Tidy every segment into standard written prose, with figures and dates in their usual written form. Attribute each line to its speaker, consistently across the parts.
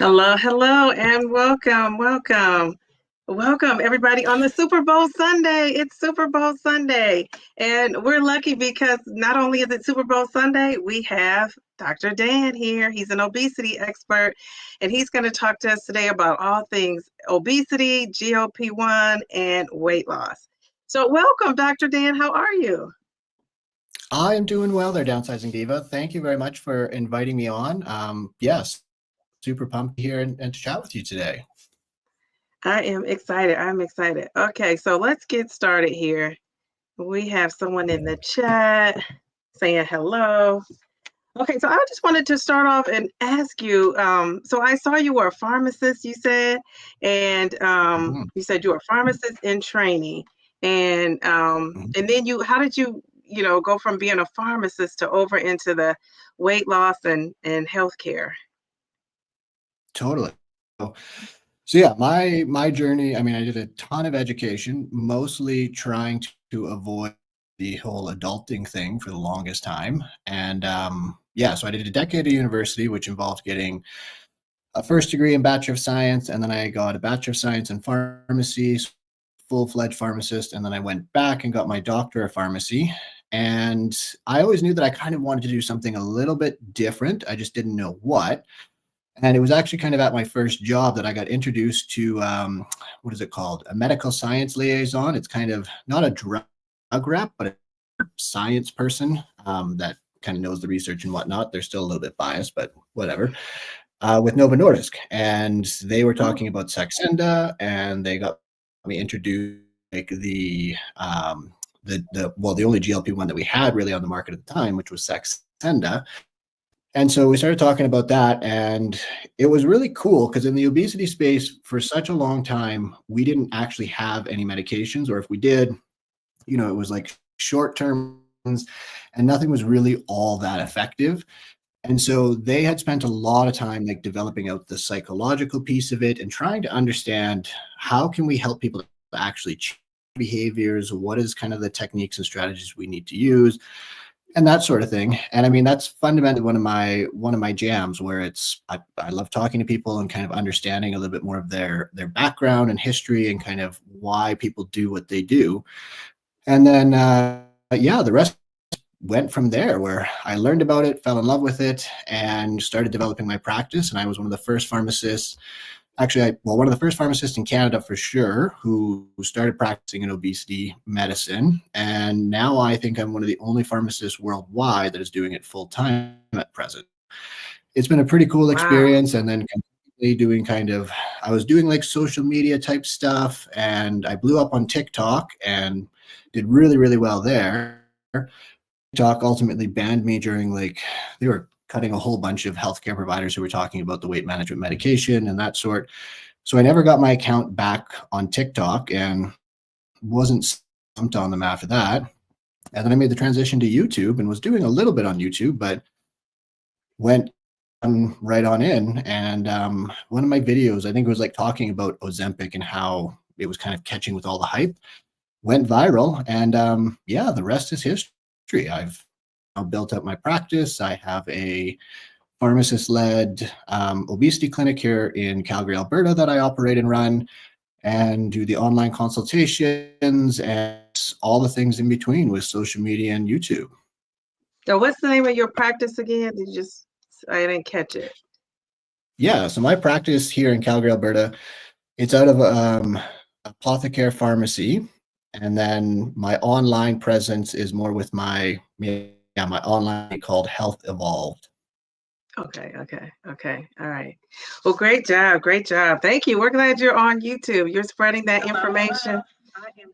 Speaker 1: Hello, hello, and welcome, everybody on the Super Bowl Sunday. It's Super Bowl Sunday, and we're lucky because not only is it Super Bowl Sunday, we have Dr. Dan here. He's an obesity expert, and he's going to talk to us today about all things obesity, GLP-1, and weight loss. So, welcome, Dr. Dan. How are you?
Speaker 2: I am doing well there, Downsizing Diva. Thank you very much for inviting me on. Yes, super pumped to here and to chat with you today.
Speaker 1: I am excited. I'm excited. Okay, so let's get started here. We have someone in the chat saying hello. Okay, so I just wanted to start off and ask you. So I saw you were a pharmacist, you said, and
Speaker 2: Mhm,
Speaker 1: you said you were a pharmacist in training,
Speaker 2: mhm.
Speaker 1: and then how did you go from being a pharmacist to over into the weight loss and healthcare?
Speaker 2: Totally. So, so yeah, my journey, I mean, I did a ton of education, mostly trying to avoid the whole adulting thing for the longest time. And yeah, so I did a decade of university, which involved getting a first degree in Bachelor of Science, and then I got a Bachelor of Science in Pharmacy, full-fledged pharmacist, and then I went back and got my doctorate of pharmacy. And I always knew that I kind of wanted to do something a little bit different. I just didn't know what. And it was actually kind of at my first job that I got introduced to what is it called? A medical science liaison. It's kind of not a drug rep, but a science person that kind of knows the research and whatnot. They're still a little bit biased, but whatever. With Nova Nordisk, and they were
Speaker 1: Oh,
Speaker 2: talking about Saxenda, and they got me introduced like the only GLP-1 that we had really on the market at the time, which was Saxenda. And so we started talking about that, and it was really cool because in the obesity space for such a long time, we didn't actually have any medications, or if we did, it was like short term and nothing was really all that effective. And so they had spent a lot of time like developing out the psychological piece of it and trying to understand how can we help people to actually change behaviors, what is kind of the techniques and strategies we need to use, and that sort of thing. And I mean, that's fundamentally one of my jams where I love talking to people and kind of understanding a little bit more of their background and history and kind of why people do what they do. And then yeah, the rest went from there where I learned about it, fell in love with it, and started developing my practice. And I was one of the first pharmacists, actually, one of the first pharmacists in Canada for sure, who started practicing in obesity medicine. And now I think I'm one of the only pharmacists worldwide that is doing it full time at present. It's been a pretty cool
Speaker 1: wow.
Speaker 2: experience. And then completely doing I was doing like social media type stuff, and I blew up on TikTok and did really, really well there. TikTok ultimately banned me during they were cutting a whole bunch of healthcare providers who were talking about the weight management medication and that sort. So I never got my account back on TikTok and wasn't stumped on them after that. And then I made the transition to YouTube and was doing a little bit on YouTube, but went right on in. And one of my videos, I think it was like talking about Ozempic and how it was kind of catching with all the hype, went viral. And yeah, the rest is history. I've now built up my practice. I have a pharmacist-led obesity clinic here in Calgary, Alberta that I operate and run, and do the online consultations and all the things in between with social media and YouTube.
Speaker 1: So what's the name of your practice again? I didn't catch it.
Speaker 2: Yeah, so my practice here in Calgary, Alberta, it's out of Apothecary Pharmacy, and then my online presence is more with my online called Health Evolved.
Speaker 1: Okay. All right. Well, great job. Great job. Thank you. We're glad you're on YouTube. You're spreading that information.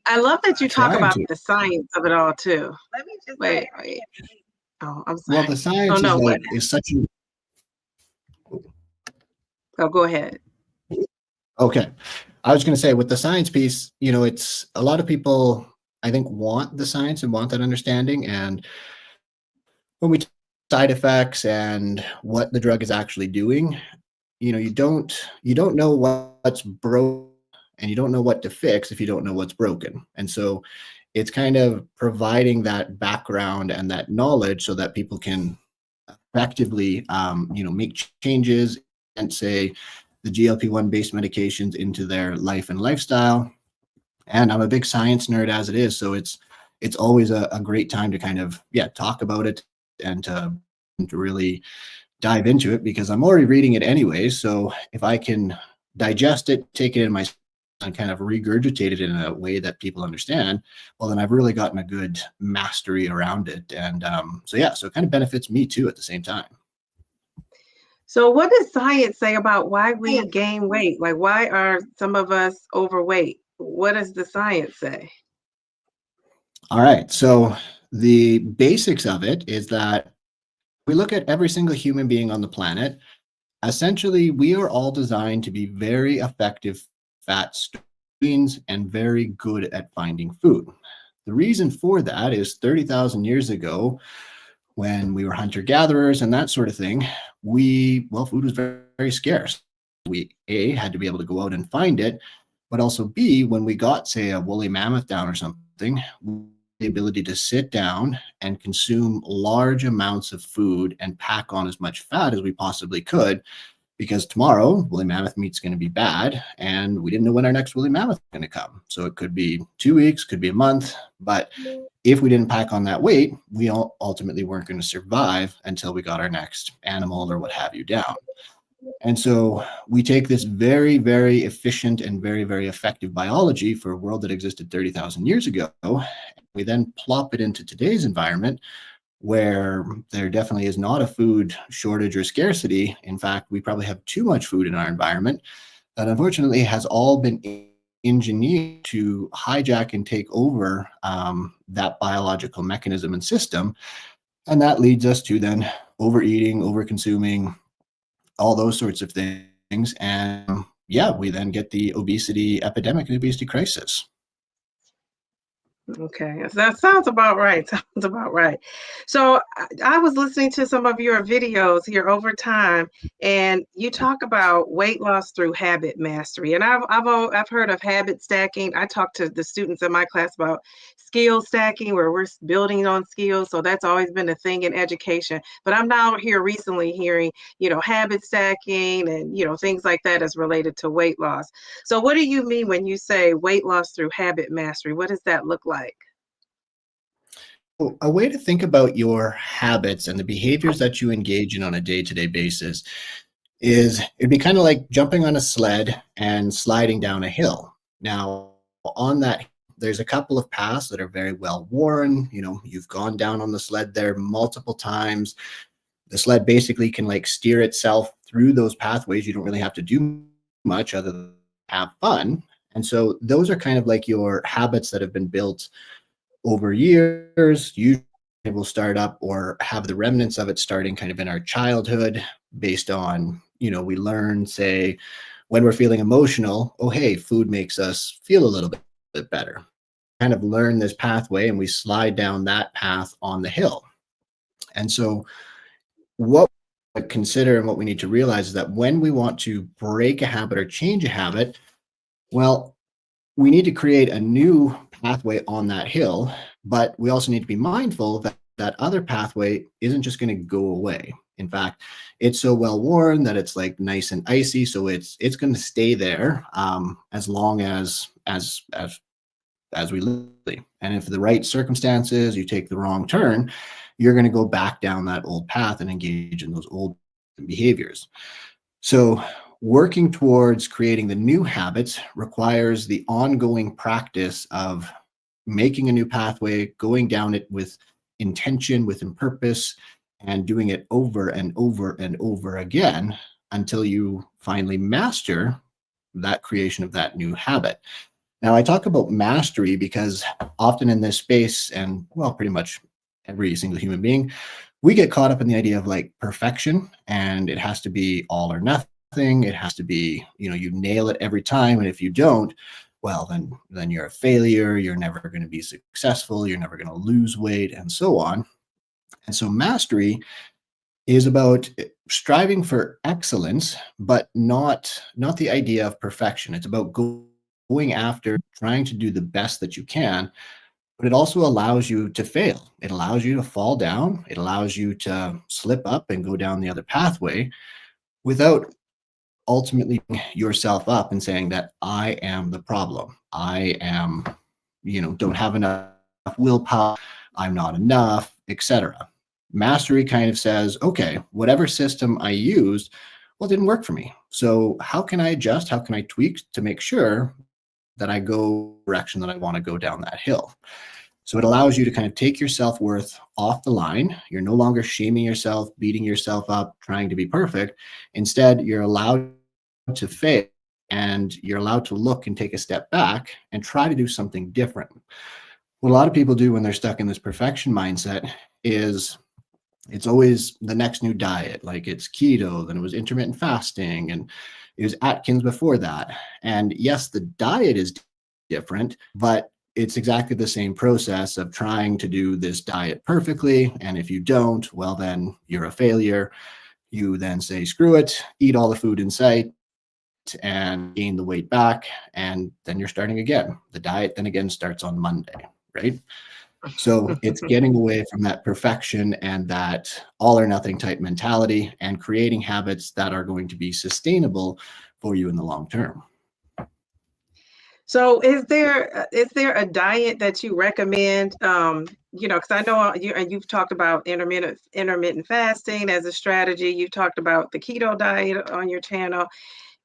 Speaker 1: I love that you talk
Speaker 2: Trying
Speaker 1: about
Speaker 2: to.
Speaker 1: the science of it all too. Wait. Oh, I'm
Speaker 2: Well,
Speaker 1: sorry.
Speaker 2: the
Speaker 1: Oh
Speaker 2: science is
Speaker 1: no, what?
Speaker 2: such a
Speaker 1: Oh, go ahead.
Speaker 2: okay. I was going to say with the science piece, it's a lot of people I think want the science and want that understanding. And when we talk side effects and what the drug is actually doing, you don't know what's broken and you don't know what to fix if you don't know what's broken. And so it's kind of providing that background and that knowledge so that people can effectively make changes say, the GLP-1 based medications into their life and lifestyle. And I'm a big science nerd as it is, so it's always a great time to kind of talk about it and to really dive into it, because I'm already reading it anyway. So if I can digest it, take it in my and kind of regurgitate it in a way that people understand, well, then I've really gotten a good mastery around it. And so it kind of benefits me too at the same time.
Speaker 1: So what does science say about why we gain weight? Like, why are some of us overweight? What does the science say?
Speaker 2: All right. So the basics of it is that we look at every single human being on the planet. Essentially, we are all designed to be very effective fat storers and very good at finding food. The reason for that is 30,000 years ago, when we were hunter-gatherers and that sort of thing, food was very, very scarce. We, A, had to be able to go out and find it, but also B, when we got, say, a woolly mammoth down or something, the ability to sit down and consume large amounts of food and pack on as much fat as we possibly could, because tomorrow woolly mammoth meat's going to be bad and we didn't know when our next woolly mammoth was going to come. So it could be 2 weeks, could be a month, but if we didn't pack on that weight, we ultimately weren't going to survive until we got our next animal or what have you down. And so we take this very, very efficient and very, very effective biology for a world that existed 30,000 years ago. We then plop it into today's environment, where there definitely is not a food shortage or scarcity. In fact, we probably have too much food in our environment that unfortunately has all been engineered to hijack and take over that biological mechanism and system. And that leads us to then overeating, overconsuming, all those sorts of things. And we then get the obesity epidemic and obesity crisis.
Speaker 1: Okay, that sounds about right. Sounds about right. So I was listening to some of your videos here over time, and you talk about weight loss through habit mastery. And I've heard of habit stacking. I talk to the students in my class about skill stacking, where we're building on skills. So that's always been a thing in education. But I'm now here recently hearing, habit stacking and things like that as related to weight loss. So what do you mean when you say weight loss through habit mastery? What does that look like?
Speaker 2: A way to think about your habits and the behaviors that you engage in on a day-to-day basis is it'd be kind of like jumping on a sled and sliding down a hill. Now, on that, there's a couple of paths that are very well worn. You've gone down on the sled there multiple times. The sled basically can steer itself through those pathways. You don't really have to do much other than have fun. And so those are kind of like your habits that have been built over years. Usually will start up or have the remnants of it starting kind of in our childhood, based on, we learn, say, when we're feeling emotional, oh, hey, food makes us feel a little bit better. Kind of learn this pathway and we slide down that path on the hill. And so what we consider and what we need to realize is that when we want to break a habit or change a habit, well, we need to create a new pathway on that hill, but we also need to be mindful that that other pathway isn't just going to go away. In fact, it's so well worn that it's nice and icy, so it's going to stay there as long as we live. And if the right circumstances, you take the wrong turn, you're going to go back down that old path and engage in those old behaviors. So working towards creating the new habits requires the ongoing practice of making a new pathway, going down it with intention, with purpose, and doing it over and over and over again until you finally master that creation of that new habit. Now, I talk about mastery because often in this space, and pretty much every single human being, we get caught up in the idea of perfection, and it has to be all or nothing. It has to be, you nail it every time. And if you don't, well, then you're a failure. You're never going to be successful. You're never going to lose weight, and so on. And so mastery is about striving for excellence, but not the idea of perfection. It's about going after trying to do the best that you can, but it also allows you to fail. It allows you to fall down. It allows you to slip up and go down the other pathway without ultimately yourself up and saying that I am the problem. I am, don't have enough willpower. I'm not enough, etc. Mastery kind of says, okay, whatever system I used, well, it didn't work for me. So how can I adjust? How can I tweak to make sure that I go the direction that I want to go down that hill? So it allows you to kind of take your self-worth off the line. You're no longer shaming yourself, beating yourself up, trying to be perfect. Instead, you're allowed to fail, and you're allowed to look and take a step back and try to do something different. What a lot of people do when they're stuck in this perfection mindset is it's always the next new diet. Like it's keto, then it was intermittent fasting, and it was Atkins before that. And yes, the diet is different, but it's exactly the same process of trying to do this diet perfectly. And if you don't, well, then you're a failure. You then say, screw it, eat all the food in sight and gain the weight back. And then you're starting again. The diet then again starts on Monday, right? So it's getting away from that perfection and that all or nothing type mentality and creating habits that are going to be sustainable for you in the long term.
Speaker 1: So is there a diet that you recommend? Because I know you've talked about intermittent fasting as a strategy. You've talked about the keto diet on your channel.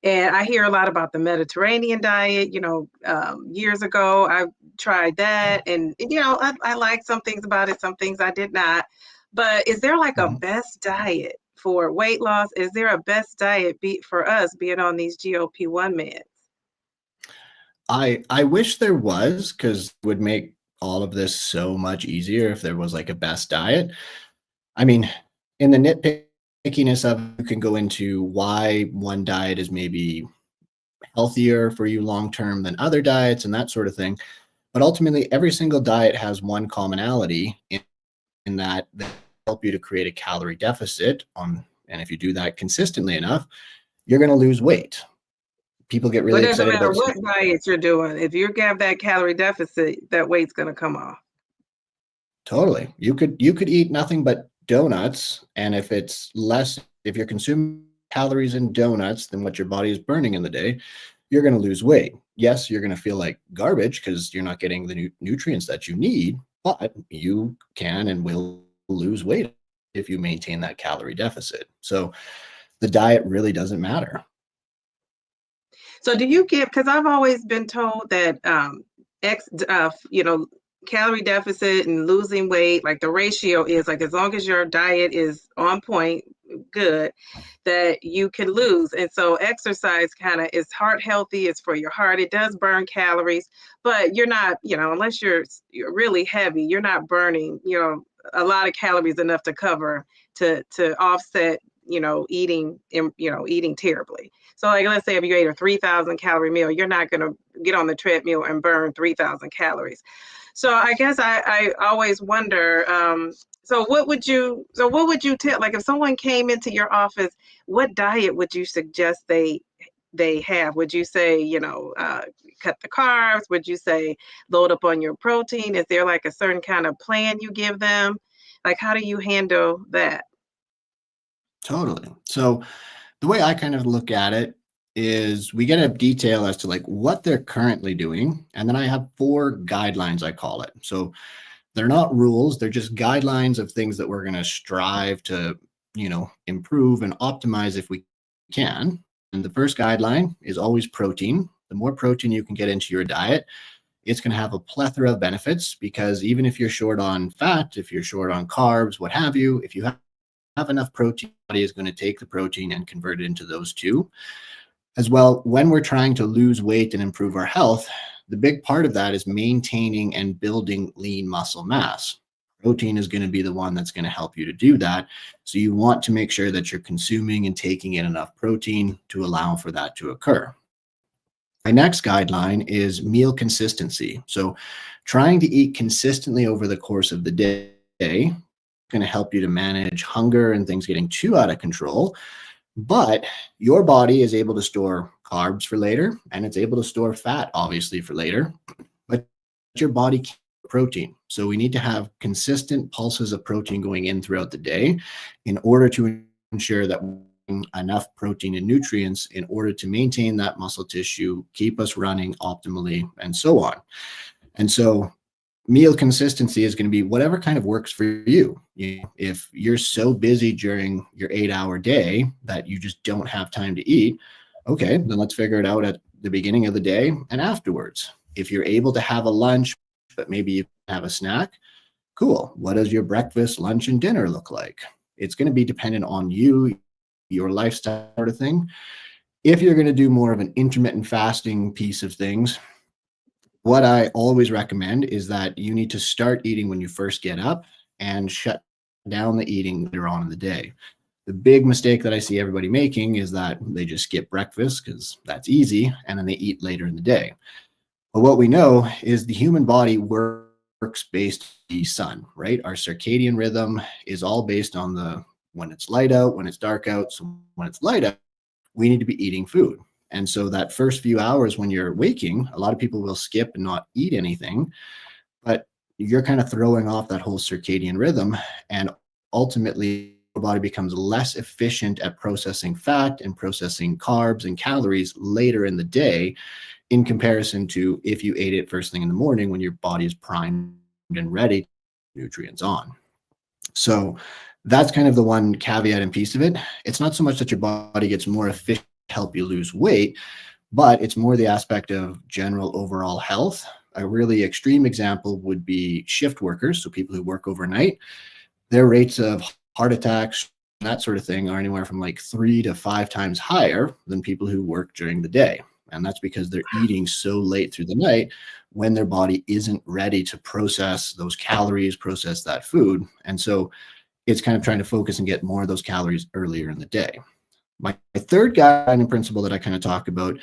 Speaker 1: And I hear a lot about the Mediterranean diet. Years ago, I tried that, and I liked some things about it, some things I did not. But is there like a
Speaker 2: Mhm.
Speaker 1: best diet for weight loss? Is there a best diet for us being on these GLP-1 meds?
Speaker 2: I wish there was, because it would make all of this so much easier if there was like a best diet. I mean, in the nitpickiness of it, you can go into why one diet is maybe healthier for you long term than other diets and that sort of thing. But ultimately, every single diet has one commonality in that they help you to create a calorie deficit on, and if you do that consistently enough, you're going to lose weight. People get
Speaker 1: But
Speaker 2: really
Speaker 1: it doesn't
Speaker 2: excited
Speaker 1: matter
Speaker 2: about
Speaker 1: what diet you're doing. If you have that calorie deficit, that weight's gonna come off.
Speaker 2: totally. You could eat nothing but donuts, and if it's less, if you're consuming calories in donuts than what your body is burning in the day, you're going to lose weight. Yes, you're going to feel like garbage because you're not getting the nutrients that you need, but you can and will lose weight if you maintain that calorie deficit. So the diet really doesn't matter.
Speaker 1: So do you give, because I've always been told that X, calorie deficit and losing weight, like the ratio is like as long as your diet is on point, good, that you can lose. And so exercise kind of is heart healthy, it's for your heart. It does burn calories, but you're not, unless you're really heavy, you're not burning, a lot of calories enough to cover to offset, eating terribly. So like let's say if you ate a 3,000 calorie meal, you're not going to get on the treadmill and burn 3,000 calories. So I guess I always wonder, so what would you tell, like if someone came into your office, what diet would you suggest they have? Would you say, cut the carbs? Would you say load up on your protein? Is there like a certain kind of plan you give them? Like how do you handle that?
Speaker 2: Totally. So the way I kind of look at it is we get a detail as to like what they're currently doing. And then I have 4 guidelines, I call it. So they're not rules, they're just guidelines of things that we're going to strive to, improve and optimize if we can. And the first guideline is always protein. The more protein you can get into your diet, it's going to have a plethora of benefits because even if you're short on fat, if you're short on carbs, what have you, if you have enough protein, the body is going to take the protein and convert it into those two. As well, when we're trying to lose weight and improve our health, the big part of that is maintaining and building lean muscle mass. Protein is going to be the one that's going to help you to do that. So you want to make sure that you're consuming and taking in enough protein to allow for that to occur. My next guideline is meal consistency. So trying to eat consistently over the course of the day is going to help you to manage hunger and things getting too out of control. But your body is able to store carbs for later, and it's able to store fat, obviously, for later. But your body can't store protein. So we need to have consistent pulses of protein going in throughout the day in order to ensure that enough protein and nutrients in order to maintain that muscle tissue, keep us running optimally, and so on. And so meal consistency is going to be whatever kind of works for you. If you're so busy during your 8-hour day that you just don't have time to eat, okay, then let's figure it out at the beginning of the day and afterwards. If you're able to have a lunch, but maybe you have a snack, cool. What does your breakfast, lunch, and dinner look like? It's going to be dependent on you, your lifestyle sort of thing. If you're going to do more of an intermittent fasting piece of things, what I always recommend is that you need to start eating when you first get up and shut down the eating later on in the day. The big mistake that I see everybody making is that they just skip breakfast because that's easy, and then they eat later in the day. But what we know is the human body works based on the sun, right? Our circadian rhythm is all based on the when it's light out, when it's dark out. So when it's light out, we need to be eating food. And so that first few hours when you're waking, a lot of people will skip and not eat anything, but you're kind of throwing off that whole circadian rhythm. And ultimately, your body becomes less efficient at processing fat and processing carbs and calories later in the day in comparison to if you ate it first thing in the morning when your body is primed and ready to put nutrients on. So that's kind of the one caveat and piece of it. It's not so much that your body gets more efficient to help you lose weight, but it's more the aspect of general overall health. A really extreme example would be shift workers, so people who work overnight. Their rates of heart attacks, that sort of thing, are anywhere from like 3 to 5 times higher than people who work during the day. And that's because they're eating so late through the night when their body isn't ready to process those calories, process that food. And so it's kind of trying to focus and get more of those calories earlier in the day. My third guiding principle that I kind of talk about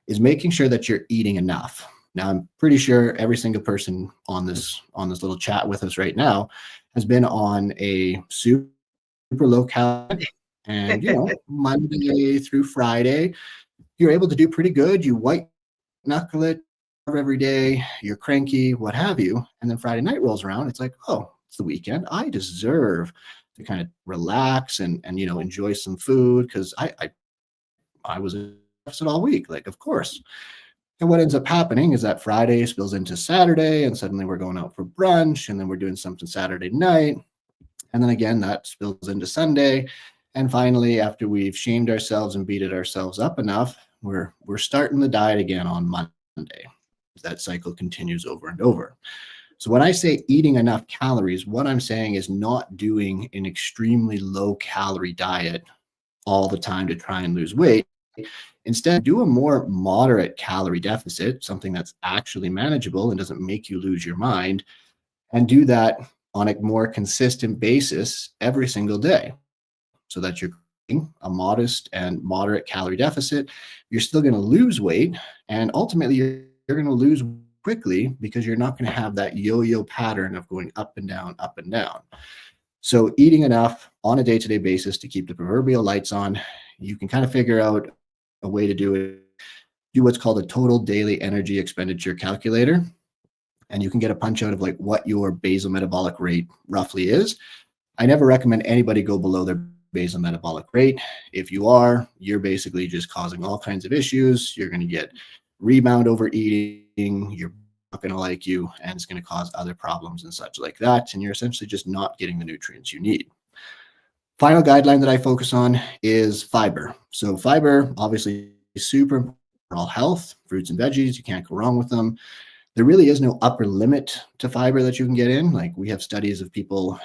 Speaker 2: is making sure that you're eating enough. Now, I'm pretty sure every single person on this little chat with us right now has been on a super low calorie, and Monday through Friday, you're able to do pretty good. You white knuckle it every day, you're cranky, what have you. And then Friday night rolls around. It's like, oh, it's the weekend. I deserve to kind of relax and enjoy some food because I was exhausted all week. Like, of course. And what ends up happening is that Friday spills into Saturday, and suddenly we're going out for brunch, and then we're doing something Saturday night. And then again, that spills into Sunday. And finally, after we've shamed ourselves and beaten ourselves up enough, we're starting the diet again on Monday. That cycle continues over and over. So when I say eating enough calories, what I'm saying is not doing an extremely low calorie diet all the time to try and lose weight. Instead, do a more moderate calorie deficit, something that's actually manageable and doesn't make you lose your mind, and do that on a more consistent basis every single day so that you're creating a modest and moderate calorie deficit. You're still going to lose weight, and ultimately you're going to lose quickly because you're not going to have that yo-yo pattern of going up and down, up and down. So eating enough on a day-to-day basis to keep the proverbial lights on, you can kind of figure out a way to do it. Do what's called a total daily energy expenditure calculator. And you can get a punch out of like what your basal metabolic rate roughly is. I never recommend anybody go below their basal metabolic rate. If you are, you're basically just causing all kinds of issues. You're going to get rebound overeating. You're not going to like you, and it's going to cause other problems and such like that. And you're essentially just not getting the nutrients you need. Final guideline that I focus on is fiber. So fiber, obviously, is super important for all health. Fruits and veggies, you can't go wrong with them. There really is no upper limit to fiber that you can get in. Like we have studies of people,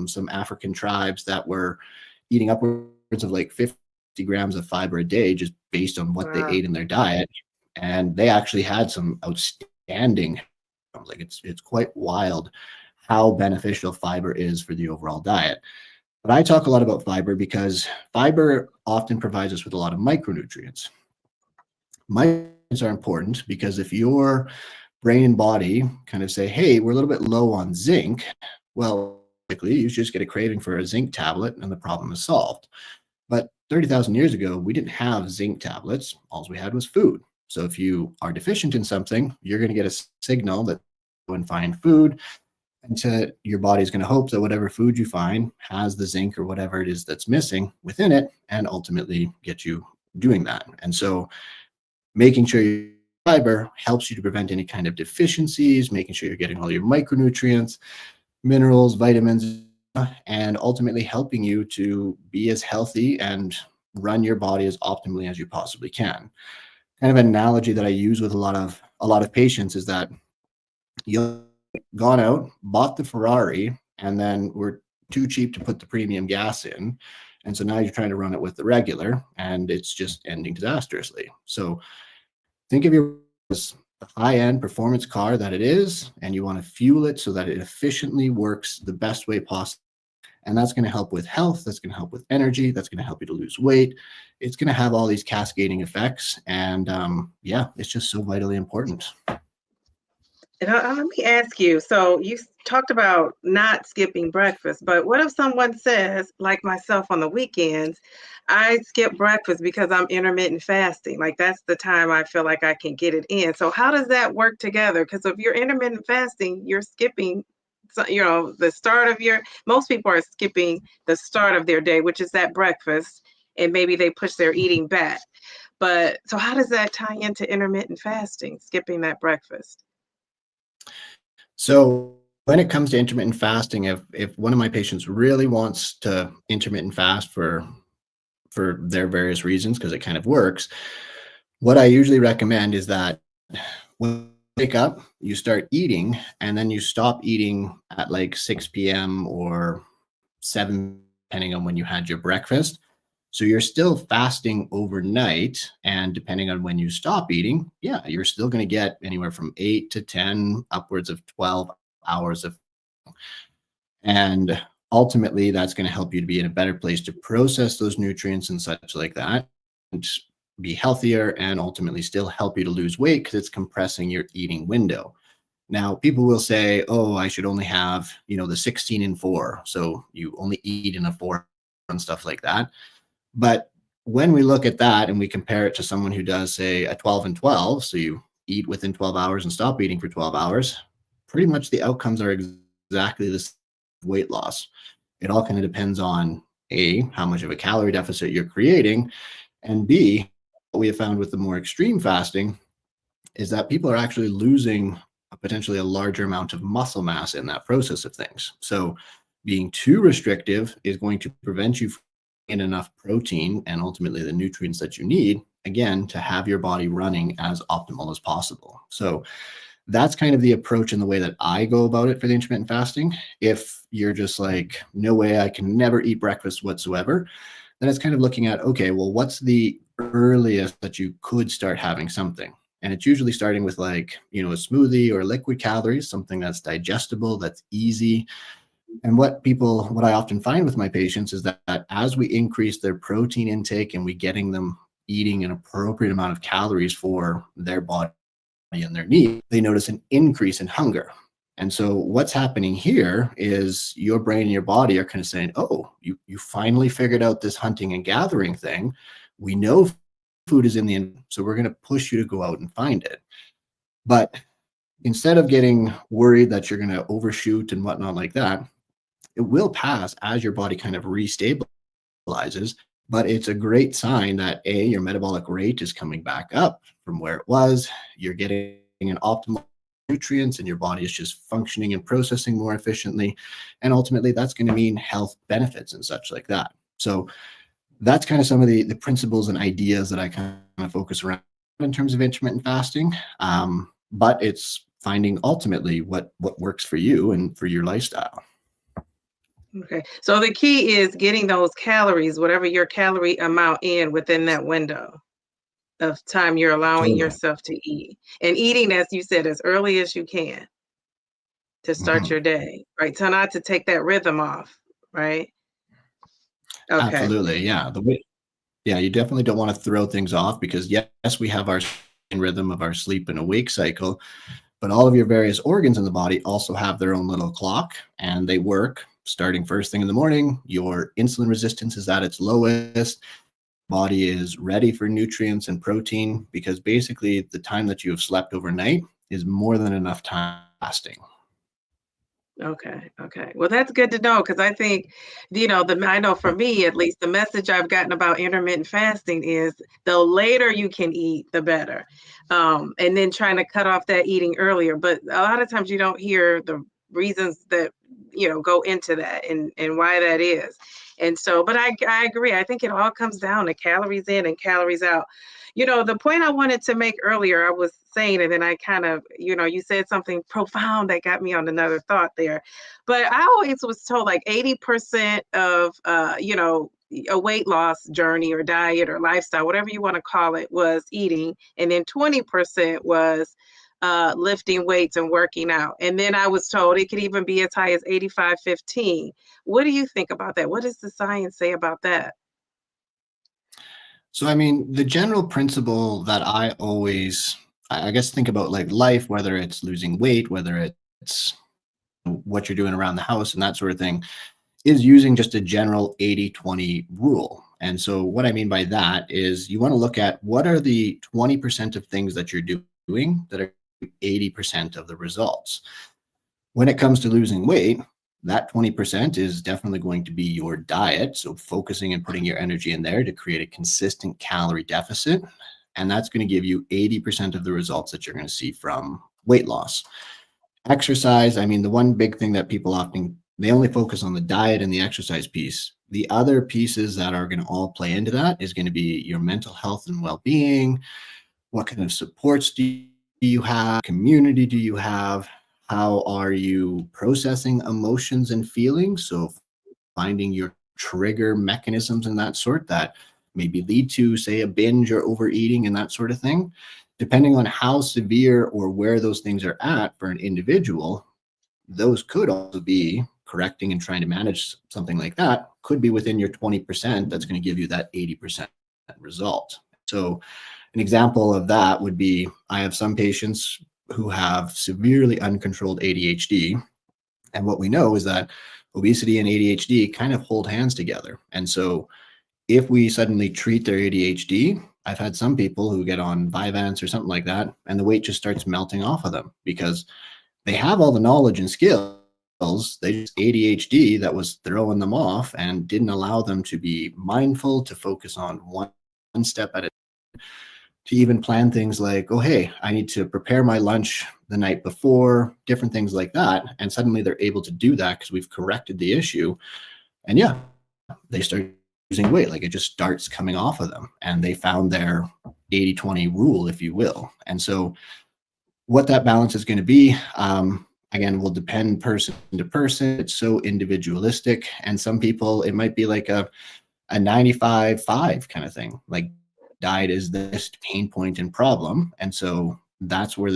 Speaker 2: some African tribes that were eating upwards of like 50 grams of fiber a day just based on what they ate in their diet. And they actually had some outstanding, like it's quite wild how beneficial fiber is for the overall diet. But I talk a lot about fiber because fiber often provides us with a lot of micronutrients. Micronutrients are important because if your brain and body kind of say, hey, we're a little bit low on zinc, well, likely you just get a craving for a zinc tablet and the problem is solved. But 30,000 years ago, we didn't have zinc tablets. All we had was food. So if you are deficient in something, you're going to get a signal that go and find food. And so your body's going to hope that whatever food you find has the zinc or whatever it is that's missing within it, and ultimately get you doing that. And so making sure your fiber helps you to prevent any kind of deficiencies, making sure you're getting all your micronutrients, minerals, vitamins, and ultimately helping you to be as healthy and run your body as optimally as you possibly can. Kind of an analogy that I use with a lot of patients is that you've gone out, bought the Ferrari, and then were too cheap to put the premium gas in. And so now you're trying to run it with the regular, and it's just ending disastrously. So think of your as the high-end performance car that it is, and you want to fuel it so that it efficiently works the best way possible. And that's going to help with health. That's going to help with energy. That's going to help you to lose weight. It's going to have all these cascading effects. And yeah, it's just so vitally important.
Speaker 1: And let me ask you, so you talked about not skipping breakfast, but what if someone says, like myself on the weekends, I skip breakfast because I'm intermittent fasting. Like that's the time I feel like I can get it in. So how does that work together? Because if you're intermittent fasting, you're skipping, the start of most people are skipping the start of their day, which is that breakfast, and maybe they push their eating back. But so how does that tie into intermittent fasting, skipping that breakfast?
Speaker 2: So when it comes to intermittent fasting, if one of my patients really wants to intermittent fast for their various reasons, because it kind of works, what I usually recommend is that when you wake up, you start eating, and then you stop eating at like 6 p.m. or 7, depending on when you had your breakfast. So you're still fasting overnight, and depending on when you stop eating, yeah, you're still going to get anywhere from 8 to 10, upwards of 12 hours of, and ultimately that's going to help you to be in a better place to process those nutrients and such like that, and be healthier, and ultimately still help you to lose weight because it's compressing your eating window. Now, people will say, oh, I should only have, the 16 and 4. So you only eat in a 4 and stuff like that. But when we look at that and we compare it to someone who does, say, a 12 and 12, so you eat within 12 hours and stop eating for 12 hours, pretty much the outcomes are exactly the same weight loss. It all kind of depends on A, how much of a calorie deficit you're creating, and B, what we have found with the more extreme fasting is that people are actually losing potentially a larger amount of muscle mass in that process of things. So being too restrictive is going to prevent you from getting enough protein and ultimately the nutrients that you need, again, to have your body running as optimal as possible. So that's kind of the approach and the way that I go about it for the intermittent fasting. If you're just like, no way, I can never eat breakfast whatsoever, then it's kind of looking at, okay, well, what's the earliest that you could start having something? And it's usually starting with like, a smoothie or liquid calories, something that's digestible, that's easy. And what I often find with my patients is that as we increase their protein intake and we getting them eating an appropriate amount of calories for their body and their needs, they notice an increase in hunger. And so what's happening here is your brain and your body are kind of saying, oh, you finally figured out this hunting and gathering thing. We know food is in the, so we're going to push you to go out and find it. But instead of getting worried that you're going to overshoot and whatnot like that, it will pass as your body kind of restabilizes. But it's a great sign that A, your metabolic rate is coming back up from where it was. You're getting an optimal nutrients and your body is just functioning and processing more efficiently. And ultimately, that's going to mean health benefits and such like that. So that's kind of some of the principles and ideas that I kind of focus around in terms of intermittent fasting. But it's finding ultimately what works for you and for your lifestyle.
Speaker 1: Okay. So the key is getting those calories, whatever your calorie amount in within that window of time you're allowing
Speaker 2: Totally.
Speaker 1: yourself to eat. And eating, as you said, as early as you can to start
Speaker 2: Mhm.
Speaker 1: your day, right? So not to take that rhythm off, right? Okay.
Speaker 2: Absolutely. Yeah. Yeah, you definitely don't want to throw things off because yes, we have our rhythm of our sleep and awake cycle, but all of your various organs in the body also have their own little clock and they work starting first thing in the morning. Your insulin resistance is at its lowest. Body is ready for nutrients and protein because basically the time that you have slept overnight is more than enough time fasting.
Speaker 1: Okay, okay. Well, that's good to know because I think, I know for me at least, the message I've gotten about intermittent fasting is the later you can eat, the better. And then trying to cut off that eating earlier. But a lot of times you don't hear the reasons that, go into that and why that is. And so, but I agree. I think it all comes down to calories in and calories out. The point I wanted to make earlier, I was saying, and then I kind of, you said something profound that got me on another thought there. But I always was told like 80% of, a weight loss journey or diet or lifestyle, whatever you want to call it, was eating. And then 20% was lifting weights and working out. And then I was told it could even be as high as 85-15. What do you think about that? What does the science say about that?
Speaker 2: So, I mean, the general principle that I always, I guess, think about like life, whether it's losing weight, whether it's what you're doing around the house and that sort of thing, is using just a general 80-20 rule. And so what I mean by that is you want to look at what are the 20% of things that you're doing that are 80% of the results. When it comes to losing weight, that 20% is definitely going to be your diet. So focusing and putting your energy in there to create a consistent calorie deficit. And that's going to give you 80% of the results that you're going to see from weight loss. Exercise, I mean, the one big thing that people often, they only focus on the diet and the exercise piece. The other pieces that are going to all play into that is going to be your mental health and well-being. What kind of supports do you have? Community do you have? How are you processing emotions and feelings? So finding your trigger mechanisms and that sort that maybe lead to, say, a binge or overeating and that sort of thing. Depending on how severe or where those things are at for an individual, those could also be correcting and trying to manage something like that could be within your 20% that's going to give you that 80% result. So an example of that would be I have some patients who have severely uncontrolled ADHD. And what we know is that obesity and ADHD kind of hold hands together. And so if we suddenly treat their ADHD, I've had some people who get on Vyvanse or something like that, and the weight just starts melting off of them because they have all the knowledge and skills. They just ADHD that was throwing them off and didn't allow them to be mindful, to focus on one step at a time, to even plan things like, oh, hey, I need to prepare my lunch the night before, different things like that. And suddenly they're able to do that because we've corrected the issue. And yeah, they start losing weight. Like it just starts coming off of them. And they found their 80-20 rule, if you will. And so what that balance is going to be, again, will depend person to person. It's so individualistic. And some people, it might be like a 95-5 kind of thing. Like diet is this pain point and problem. And so that's where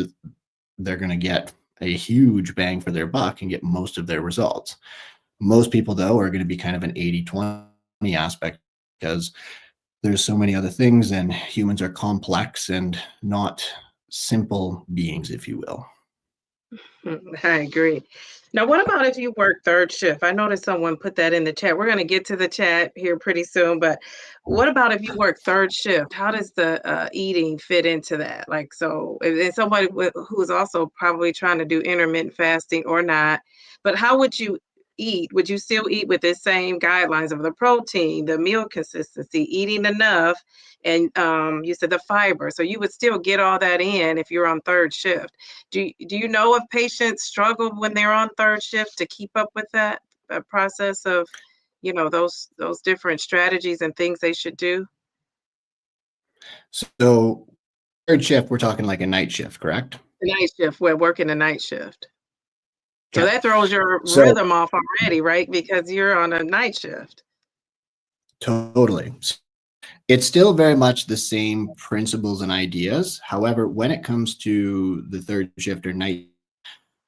Speaker 2: they're going to get a huge bang for their buck and get most of their results. Most people, though, are going to be kind of an 80-20 aspect because there's so many other things and humans are complex and not simple beings, if you will.
Speaker 1: I agree. Now, what about if you work third shift? I noticed someone put that in the chat. We're going to get to the chat here pretty soon, but what about if you work third shift? How does the eating fit into that? Like, so, and somebody who is also probably trying to do intermittent fasting or not, but how would you eat? Would you still eat with the same guidelines of the protein, the meal consistency, eating enough, and you said the fiber? So you would still get all that in if you're on third shift. Do you know if patients struggle when they're on third shift to keep up with that process of, those different strategies and things they should do?
Speaker 2: So third shift, we're talking like a night shift, correct?
Speaker 1: The night shift, we're working the night shift. So
Speaker 2: Okay.
Speaker 1: that throws your
Speaker 2: So
Speaker 1: rhythm off already, right? Because you're on a night shift.
Speaker 2: totally. It's still very much the same principles and ideas. However, when it comes to the third shift or night,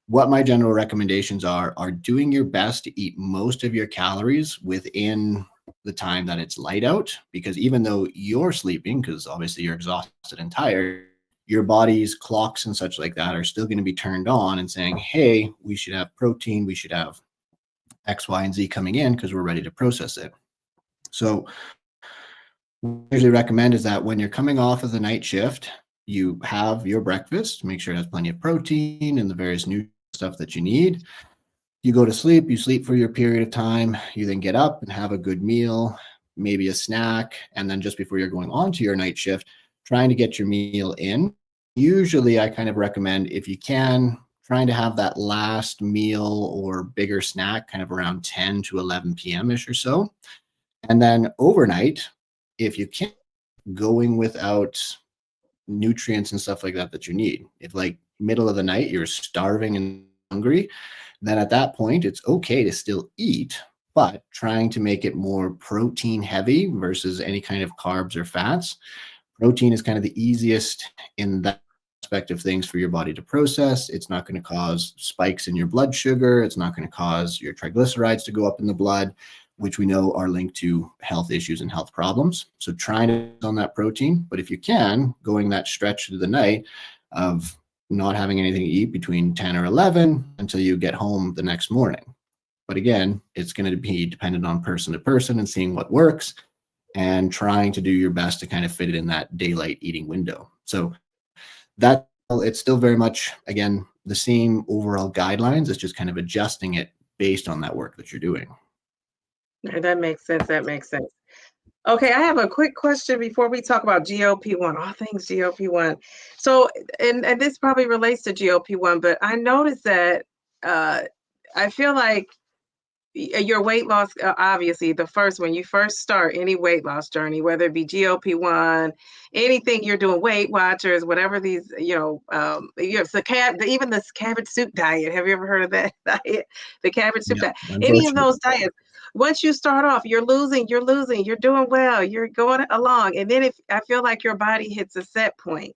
Speaker 2: what my general recommendations are doing your best to eat most of your calories within the time that it's light out, because even though you're sleeping, because obviously you're exhausted and tired, your body's clocks and such like that are still going to be turned on and saying, hey, we should have protein, we should have X, Y, and Z coming in because we're ready to process it. So what I usually recommend is that when you're coming off of the night shift, you have your breakfast, make sure it has plenty of protein and the various nutrient stuff that you need. You go to sleep, you sleep for your period of time, you then get up and have a good meal, maybe a snack, and then just before you're going on to your night shift, trying to get your meal in. Usually, I kind of recommend, if you can, trying to have that last meal or bigger snack kind of around 10 to 11 p.m. ish or so. And then overnight, if you can, going without nutrients and stuff like that you need. If like middle of the night you're starving and hungry, then at that point it's okay to still eat, but trying to make it more protein heavy versus any kind of carbs or fats. Protein is kind of the easiest in that aspect of things for your body to process. It's not going to cause spikes in your blood sugar. It's not going to cause your triglycerides to go up in the blood, which we know are linked to health issues and health problems. So trying to on that protein, but if you can, going that stretch through the night of not having anything to eat between 10 or 11 until you get home the next morning. But again, it's going to be dependent on person to person and seeing what works and trying to do your best to kind of fit it in that daylight eating window. So that it's still very much, again, the same overall guidelines. It's just kind of adjusting it based on that work that you're doing.
Speaker 1: That makes sense. That makes sense. Okay, I have a quick question before we talk about GLP-1, all things GLP-1. So, and this probably relates to GLP-1, but I noticed that uh, I feel like your weight loss, obviously, the first when you first start any weight loss journey, whether it be GLP-1, anything you're doing, Weight Watchers, whatever these, you have even this cabbage soup diet. Have you ever heard of that diet? The cabbage soup
Speaker 2: Yeah,
Speaker 1: diet. Any of
Speaker 2: unfortunately.
Speaker 1: those diets. Once you start off, you're losing, you're doing well, you're going along, and then if I feel like your body hits a set point.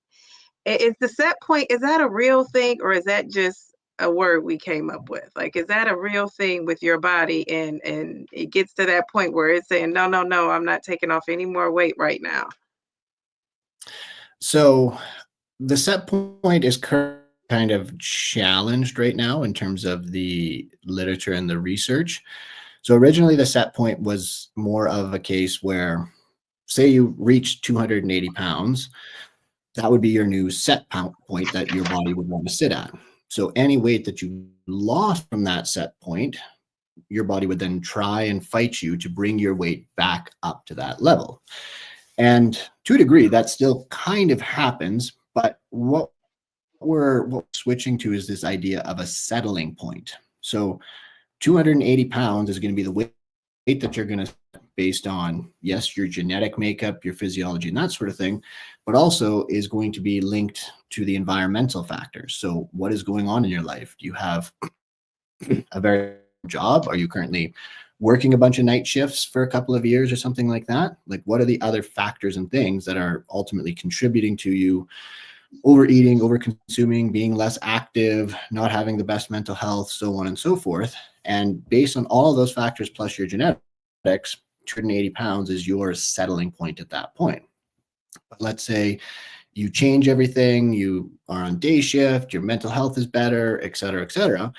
Speaker 1: Is the set point, is that a real thing or is that just a word we came up with? Like, is that a real thing with your body and it gets to that point where it's saying, no, no, no, I'm not taking off any more weight right now.
Speaker 2: So the set point is kind of challenged right now in terms of the literature and the research. So originally the set point was more of a case where, say you reach 280 pounds, that would be your new set point that your body would want to sit at. So any weight that you lost from that set point, your body would then try and fight you to bring your weight back up to that level. And to a degree, that still kind of happens, but what we're switching to is this idea of a settling point. So 280 pounds is going to be the weight that you're going to based on, yes, your genetic makeup, your physiology, and that sort of thing, but also is going to be linked to the environmental factors. So what is going on in your life? Do you have a very job? Are you currently working a bunch of night shifts for a couple of years or something like that? Like, what are the other factors and things that are ultimately contributing to you overeating, over consuming, being less active, not having the best mental health, so on and so forth? And based on all of those factors plus your genetics, 280 pounds is your settling point at that point. But let's say you change everything, you are on day shift, your mental health is better, et cetera, et cetera.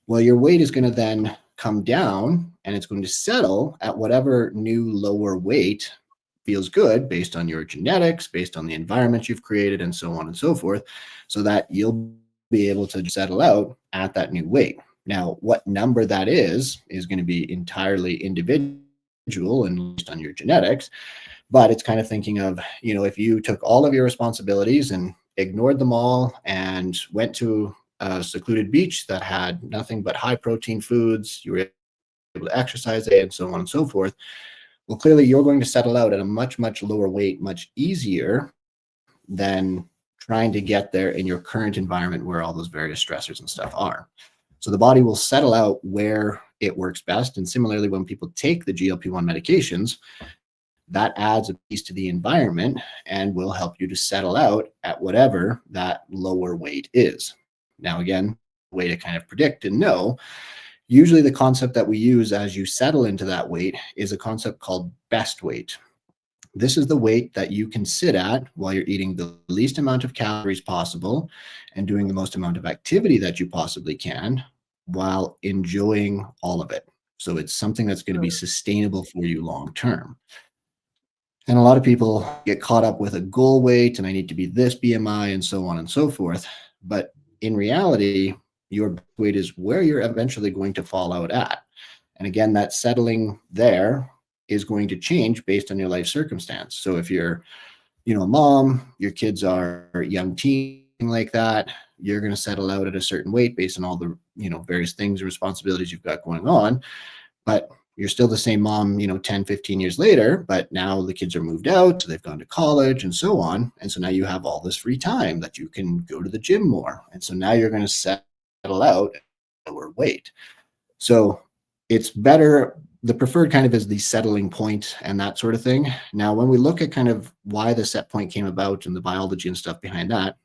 Speaker 2: Well, your weight is going to then come down and it's going to settle at whatever new lower weight feels good based on your genetics, based on the environment you've created, and so on and so forth, so that you'll be able to settle out at that new weight. Now, what number that is going to be entirely individual and based on your genetics, but it's kind of thinking of, if you took all of your responsibilities and ignored them all and went to a secluded beach that had nothing but high protein foods, you were able to exercise and so on and so forth. Well, clearly you're going to settle out at a much, much lower weight, much easier than trying to get there in your current environment where all those various stressors and stuff are. So the body will settle out where it works best. And similarly, when people take the GLP-1 medications, that adds a piece to the environment and will help you to settle out at whatever that lower weight is. Now, again, the way to kind of predict and know, usually the concept that we use as you settle into that weight is a concept called best weight. This is the weight that you can sit at while you're eating the least amount of calories possible and doing the most amount of activity that you possibly can while enjoying all of it. So it's something that's going to be sustainable for you long term. And a lot of people get caught up with a goal weight and I need to be this BMI and so on and so forth. But in reality, your weight is where you're eventually going to fall out at. And again, that settling there is going to change based on your life circumstance. So if you're, a mom, your kids are young teen like that, you're going to settle out at a certain weight based on all the, various things and responsibilities you've got going on. But you're still the same mom, 10, 15 years later, but now the kids are moved out, so they've gone to college and so on. And so now you have all this free time that you can go to the gym more. And so now you're going to settle out at a lower weight. So it's better. The preferred kind of is the settling point and that sort of thing. Now, when we look at kind of why the set point came about and the biology and stuff behind that,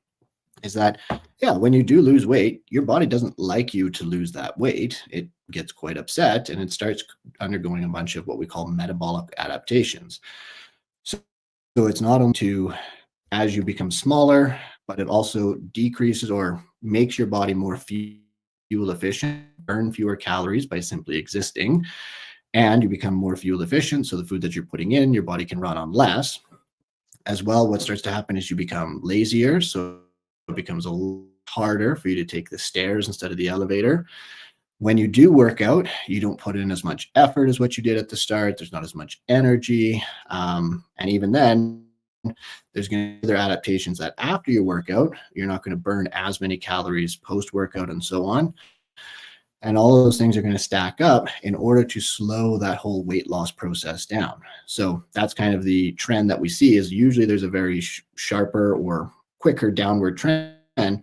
Speaker 2: is that, when you do lose weight, your body doesn't like you to lose that weight. It gets quite upset and it starts undergoing a bunch of what we call metabolic adaptations. So it's not only as you become smaller, but it also decreases or makes your body more fuel efficient, burn fewer calories by simply existing, and you become more fuel efficient. So the food that you're putting in, your body can run on less. As well, what starts to happen is you become lazier. So it becomes a little harder for you to take the stairs instead of the elevator. When you do work out, you don't put in as much effort as what you did at the start. There's not as much energy. And even then, there's going to be other adaptations that after your workout, you're not going to burn as many calories post-workout and so on. And all of those things are going to stack up in order to slow that whole weight loss process down. So that's kind of the trend that we see, is usually there's a very sharper or quicker downward trend, and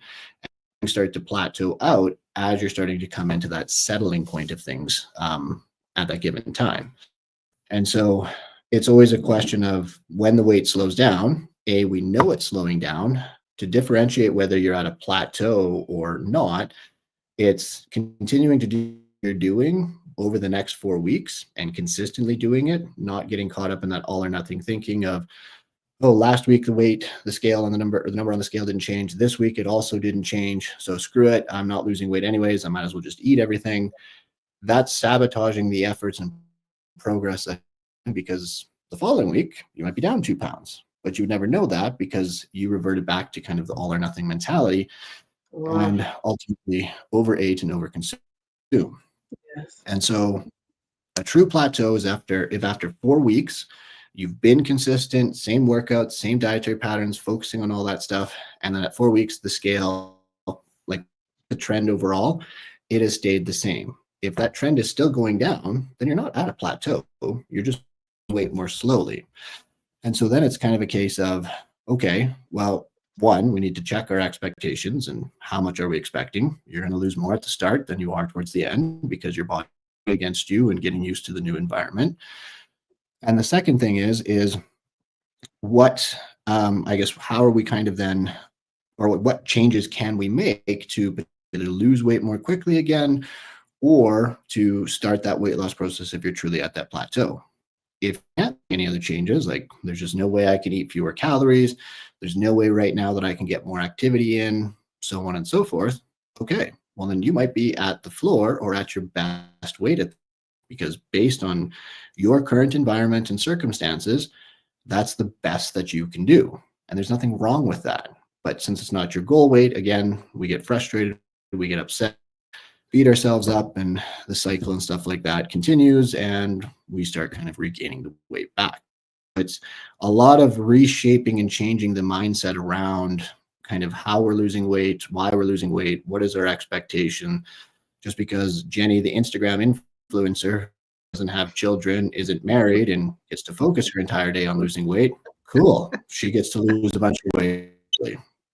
Speaker 2: you start to plateau out as you're starting to come into that settling point of things at that given time. And so it's always a question of when the weight slows down, we know it's slowing down. To differentiate whether you're at a plateau or not, it's continuing to do what you're doing over the next 4 weeks and consistently doing it, not getting caught up in that all or nothing thinking of, last week the scale on the number on the scale didn't change. This week it also didn't change. So screw it. I'm not losing weight anyways. I might as well just eat everything. That's sabotaging the efforts and progress, because the following week you might be down 2 pounds, but you would never know that because you reverted back to kind of the all or nothing mentality. Wow. And ultimately overate and overconsume. Yes. And so a true plateau is if after 4 weeks, you've been consistent, same workouts, same dietary patterns, focusing on all that stuff. And then at 4 weeks, the scale, like the trend overall, it has stayed the same. If that trend is still going down, then you're not at a plateau. You're just weight more slowly. And so then it's kind of a case of, okay, well, one, we need to check our expectations and how much are we expecting. You're going to lose more at the start than you are towards the end because your body is against you and getting used to the new environment. And the second thing is what, how are we kind of then, or what changes can we make to either lose weight more quickly again, or to start that weight loss process if you're truly at that plateau? If you can't make any other changes, like there's just no way I can eat fewer calories, there's no way right now that I can get more activity in, so on and so forth. Okay, well then you might be at the floor or at your best weight because based on your current environment and circumstances, that's the best that you can do. And there's nothing wrong with that. But since it's not your goal weight, again, we get frustrated, we get upset, beat ourselves up, and the cycle and stuff like that continues, and we start kind of regaining the weight back. It's a lot of reshaping and changing the mindset around kind of how we're losing weight, why we're losing weight, what is our expectation. Just because Jenny, the Instagram influencer, doesn't have children, isn't married, and gets to focus her entire day on losing weight, cool. She gets to lose a bunch of weight.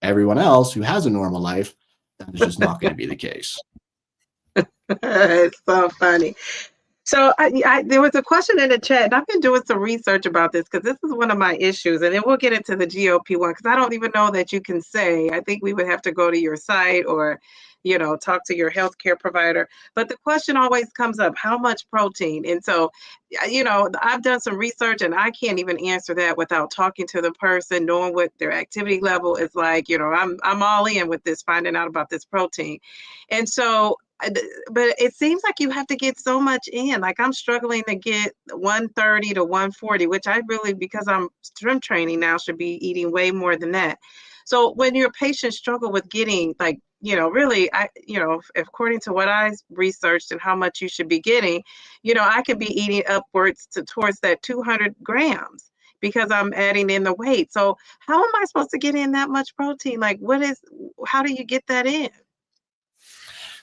Speaker 2: Everyone else who has a normal life, that is just not going to be the case.
Speaker 1: It's so funny. So there was a question in the chat, and I've been doing some research about this because this is one of my issues, and then we'll get into the GLP-1 because I don't even know that you can say. I think we would have to go to your site or, talk to your healthcare provider. But the question always comes up, how much protein? And so, I've done some research, and I can't even answer that without talking to the person, knowing what their activity level is like. I'm all in with this, finding out about this protein. And so, but it seems like you have to get so much in. Like I'm struggling to get 130 to 140, which I really, because I'm strength training now, should be eating way more than that. So when your patients struggle with getting like, really, according to what I researched and how much you should be getting, I could be eating upwards towards that 200 grams because I'm adding in the weight. So how am I supposed to get in that much protein? Like, how do you get that in?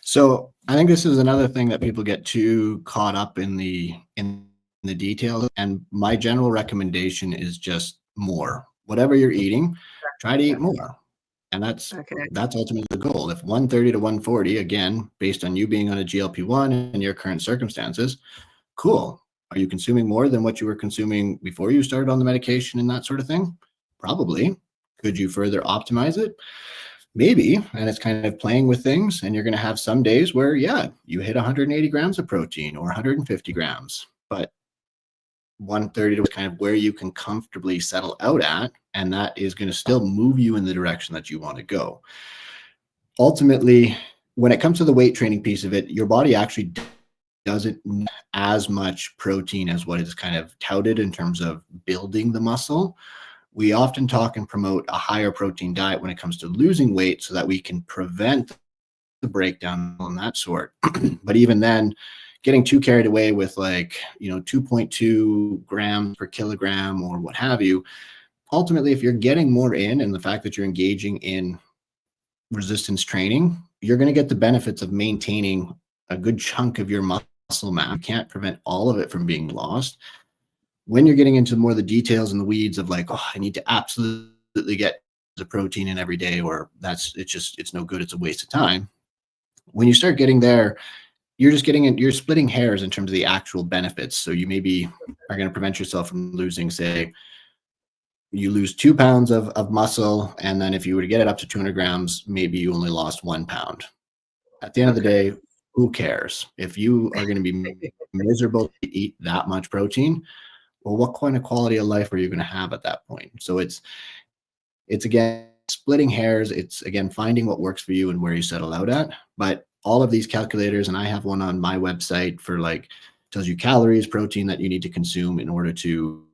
Speaker 2: So I think this is another thing that people get too caught up in the details. And my general recommendation is just more. Whatever you're eating, try to eat more. And that's
Speaker 1: Okay.
Speaker 2: ultimately the goal. If 130 to 140, again, based on you being on a GLP-1 and your current circumstances, cool. Are you consuming more than what you were consuming before you started on the medication and that sort of thing? Probably. Could you further optimize it? Maybe. And it's kind of playing with things. And you're going to have some days where, yeah, you hit 180 grams of protein or 150 grams. But 130 was kind of where you can comfortably settle out at, and that is going to still move you in the direction that you want to go. Ultimately, when it comes to the weight training piece of it, your body actually doesn't need as much protein as what is kind of touted in terms of building the muscle. We often talk and promote a higher protein diet when it comes to losing weight so that we can prevent the breakdown and that sort. But even then, getting too carried away with 2.2 grams per kilogram or what have you, ultimately, if you're getting more in and the fact that you're engaging in resistance training, you're going to get the benefits of maintaining a good chunk of your muscle mass. You can't prevent all of it from being lost. When you're getting into more the details and the weeds of I need to absolutely get the protein in every day, or it's no good, it's a waste of time. When you start getting there, you're splitting hairs in terms of the actual benefits. So you maybe are going to prevent yourself from losing, say, you lose 2 pounds of muscle. And then if you were to get it up to 200 grams, maybe you only lost 1 pound. At the end of the day, who cares? If you are going to be miserable to eat that much protein, well, what kind of quality of life are you going to have at that point? So it's again, splitting hairs. It's again, finding what works for you and where you settle out at. But all of these calculators, and I have one on my website for tells you calories, protein that you need to consume in order to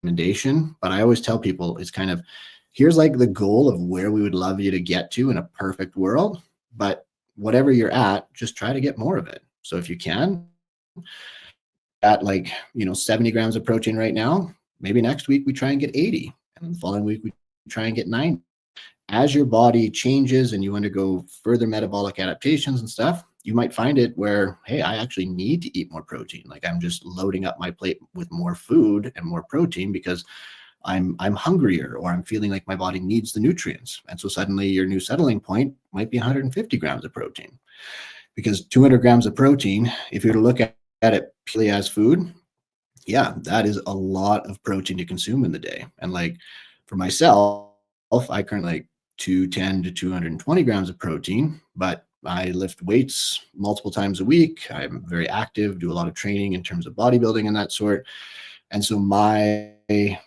Speaker 2: recommendation. But I always tell people it's kind of, here's the goal of where we would love you to get to in a perfect world. But whatever you're at, just try to get more of it. So if you can, at 70 grams of protein right now, maybe next week we try and get 80. And the following week we try and get 90. As your body changes and you undergo further metabolic adaptations and stuff, you might find it where, hey, I actually need to eat more protein. I'm just loading up my plate with more food and more protein because I'm hungrier, or I'm feeling like my body needs the nutrients. And so suddenly your new settling point might be 150 grams of protein, because 200 grams of protein, if you were to look at it purely as food, yeah, that is a lot of protein to consume in the day. And for myself, I currently 210 to 220 grams of protein, but I lift weights multiple times a week. I'm very active, do a lot of training in terms of bodybuilding and that sort. And so to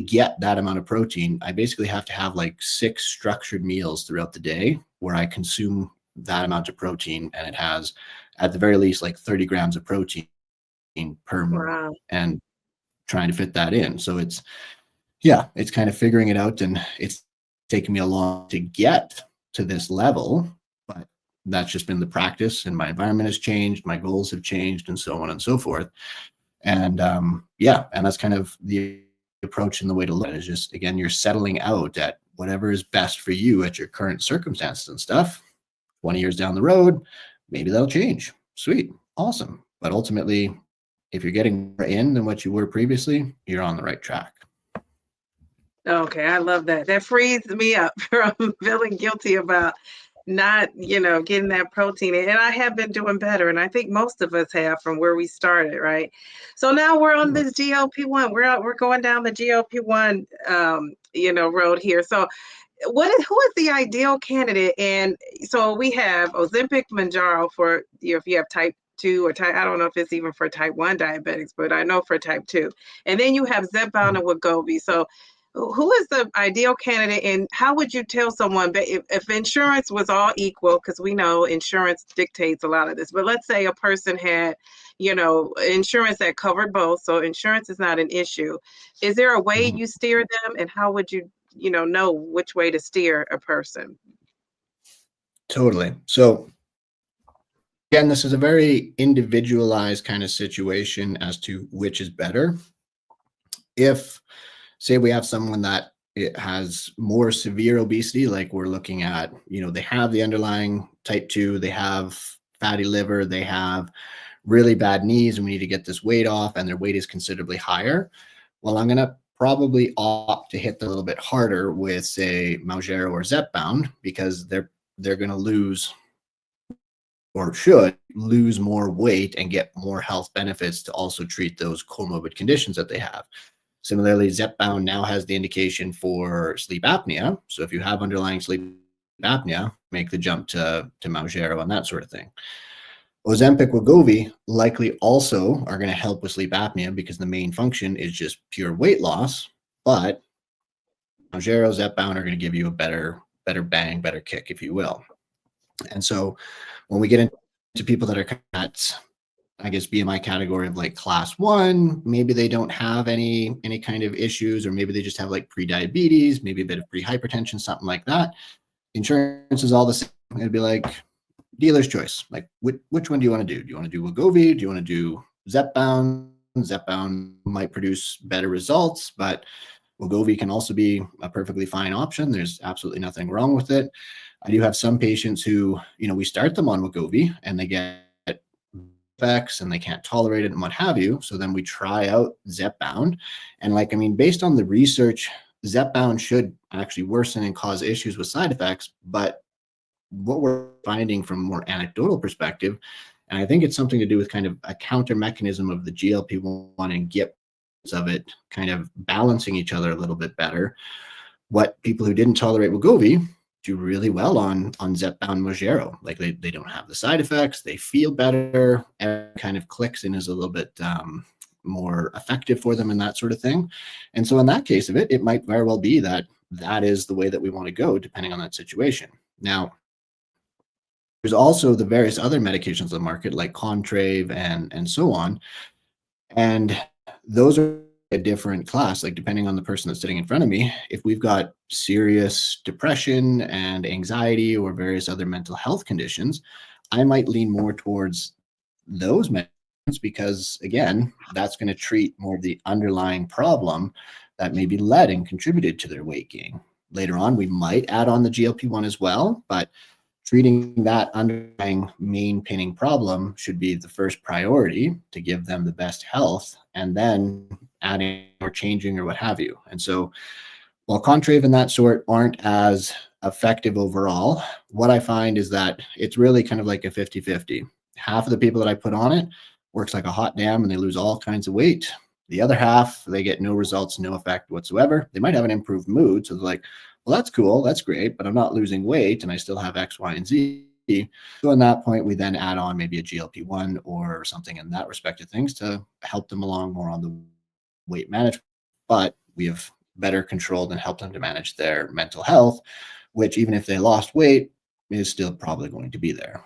Speaker 2: get that amount of protein, I basically have to have 6 structured meals throughout the day where I consume that amount of protein, and it has at the very least 30 grams of protein per meal.
Speaker 1: Wow.
Speaker 2: And trying to fit that in. So it's kind of figuring it out, and it's taken me a long to get to this level, but that's just been the practice, and my environment has changed, my goals have changed, and so on and so forth. And and that's kind of the approach and the way to look at it, is just, again, you're settling out at whatever is best for you at your current circumstances and stuff. 20 years down the road, maybe that'll change. Sweet. Awesome. But ultimately, if you're getting more in than what you were previously, you're on the right track.
Speaker 1: Okay, I love that. That frees me up from feeling guilty about not, getting that protein in. And I have been doing better. And I think most of us have from where we started, right? So now we're on this GLP-1. We're going down the GLP-1 road here. So who is the ideal candidate? And so we have Ozempic, Mounjaro for if you have type 2 or I don't know if it's even for type 1 diabetics, but I know for type 2. And then you have Zepbound and Wegovy. So who is the ideal candidate, and how would you tell someone if insurance was all equal, because we know insurance dictates a lot of this, but let's say a person had, insurance that covered both, so insurance is not an issue. Is there a way you steer them, and how would you, know which way to steer a person?
Speaker 2: Totally. So again, this is a very individualized kind of situation as to which is better. If, say, we have someone that it has more severe obesity, like we're looking at, they have the underlying type 2, they have fatty liver, they have really bad knees, and we need to get this weight off, and their weight is considerably higher. Well, I'm going to probably opt to hit them a little bit harder with, say, Mounjaro or Zepbound, because they're going to lose, or should lose, more weight and get more health benefits to also treat those comorbid conditions that they have. Similarly, Zepbound now has the indication for sleep apnea. So if you have underlying sleep apnea, make the jump to Mounjaro and that sort of thing. Ozempic, Wegovy likely also are going to help with sleep apnea because the main function is just pure weight loss. But Mounjaro, Zepbound are going to give you a better bang, better kick, if you will. And so when we get into people that are at, I guess, BMI category of like class 1, maybe they don't have any kind of issues, or maybe they just have like pre-diabetes, maybe a bit of pre-hypertension, something like that. Insurance is all the same. It'd be like dealer's choice. Like, which one do you want to do? Do you want to do Wegovy? Do you want to do Zepbound? Zepbound might produce better results, but Wegovy can also be a perfectly fine option. There's absolutely nothing wrong with it. I do have some patients who, we start them on Wegovy and they get effects and they can't tolerate it and what have you. So then we try out Zepbound. And based on the research, Zepbound should actually worsen and cause issues with side effects. But what we're finding from a more anecdotal perspective, and I think it's something to do with kind of a counter mechanism of the GLP-1 and GIP of it kind of balancing each other a little bit better. What people who didn't tolerate Wegovy do really well on Zepbound, Mounjaro. Like they don't have the side effects, they feel better, and kind of clicks in is a little bit more effective for them and that sort of thing. And so in that case of it, it might very well be that is the way that we want to go depending on that situation. Now, there's also the various other medications on the market like Contrave and so on. And those are a different class, like depending on the person that's sitting in front of me. If we've got serious depression and anxiety or various other mental health conditions, I might lean more towards those medications because, again, that's going to treat more of the underlying problem that maybe led and contributed to their weight gain. Later on, we might add on the GLP-1 as well, but treating that underlying main pinning problem should be the first priority to give them the best health, and then adding or changing or what have you. And so while Contrave and that sort aren't as effective overall, what I find is that it's really kind of like a 50-50. Half of the people that I put on it works like a hot damn and they lose all kinds of weight. The other half, they get no results, no effect whatsoever. They might have an improved mood. So they're like, well, that's cool, that's great, but I'm not losing weight and I still have X, Y, and Z. So in that point, we then add on maybe a GLP-1 or something in that respect of things to help them along more on the weight management. But we have better controlled and helped them to manage their mental health, which even if they lost weight is still probably going to be there.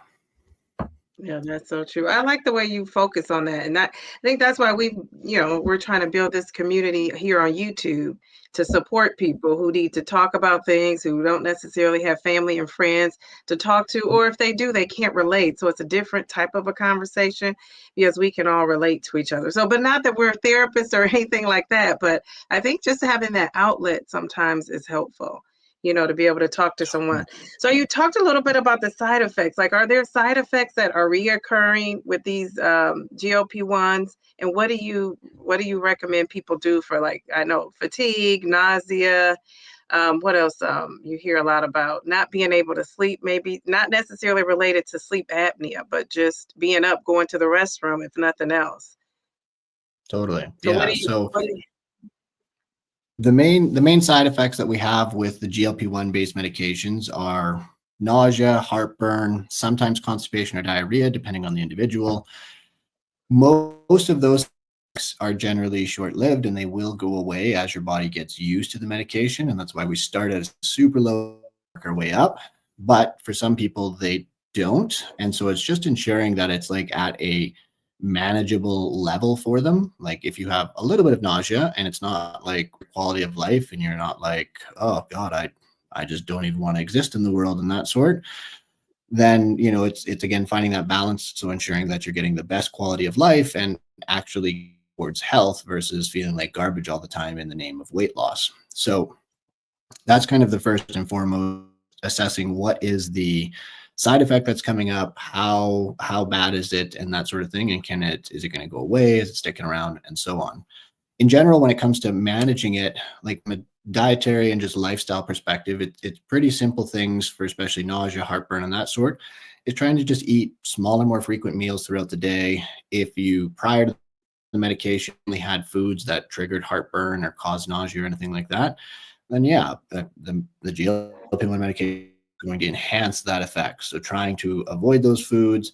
Speaker 1: Yeah, that's so true. I like the way you focus on that. And I think that's why we're trying to build this community here on YouTube to support people who need to talk about things, who don't necessarily have family and friends to talk to, or if they do, they can't relate. So it's a different type of a conversation because we can all relate to each other. So, but not that we're therapists or anything like that, but I think just having that outlet sometimes is helpful, to be able to talk to someone. So you talked a little bit about the side effects. Like, are there side effects that are reoccurring with these GLP-1s? And what do you recommend people do for, like, I know fatigue, nausea? What else? You hear a lot about not being able to sleep, maybe not necessarily related to sleep apnea, but just being up, going to the restroom, if nothing else.
Speaker 2: Totally.
Speaker 1: So
Speaker 2: Yeah. The main side effects that we have with the GLP-1 based medications are nausea, heartburn, sometimes constipation or diarrhea, depending on the individual. Most of those are generally short-lived and they will go away as your body gets used to the medication. And that's why we start at a super low, work our way up. But for some people, they don't. And so it's just ensuring that it's like at a manageable level for them. Like if you have a little bit of nausea and it's not like quality of life and you're not like, oh God, I just don't even want to exist in the world and that sort, then, it's again finding that balance. So ensuring that you're getting the best quality of life and actually towards health versus feeling like garbage all the time in the name of weight loss. So that's kind of the first and foremost, assessing what is the side effect that's coming up, how bad is it, and that sort of thing, and is it going to go away, is it sticking around, and so on. In general, when it comes to managing it, like from a dietary and just lifestyle perspective, it's pretty simple things for especially nausea, heartburn, and that sort. Is trying to just eat smaller, more frequent meals throughout the day. If you, prior to the medication, only had foods that triggered heartburn or caused nausea or anything like that, then yeah, the GLP-1 medication is going to enhance that effect. So trying to avoid those foods,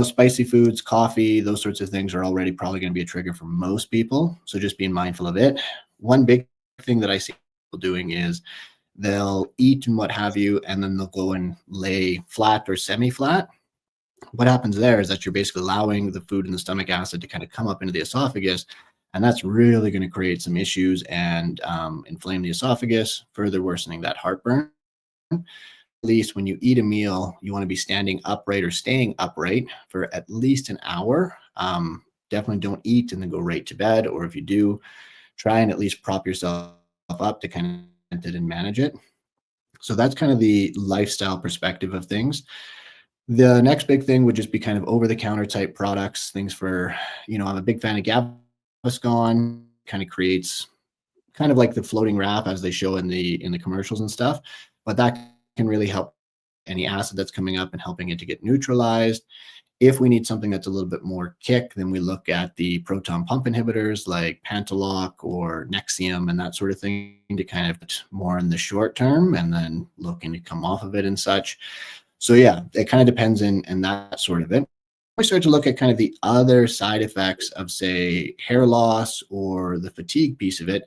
Speaker 2: spicy foods, coffee, those sorts of things are already probably going to be a trigger for most people. So just being mindful of it. One big thing that I see people doing is they'll eat and what have you, and then they'll go and lay flat or semi-flat. What happens there is that you're basically allowing the food and the stomach acid to kind of come up into the esophagus, and that's really going to create some issues and inflame the esophagus, further worsening that heartburn. At least when you eat a meal, you want to be standing upright or staying upright for at least an hour. Definitely don't eat and then go right to bed, or if you do, try and at least prop yourself up to kind of it and manage it. So that's kind of the lifestyle perspective of things. The next big thing would just be kind of over-the-counter type products, things for, I'm a big fan of Gaviscon, kind of creates kind of like the floating wrap as they show in the commercials and stuff, but that can really help any acid that's coming up and helping it to get neutralized. If we need something that's a little bit more kick, then we look at the proton pump inhibitors like Pantaloc or Nexium and that sort of thing to kind of more in the short term and then looking to come off of it and such. So yeah, it kind of depends in that sort of it. We start to look at kind of the other side effects of, say, hair loss or the fatigue piece of it.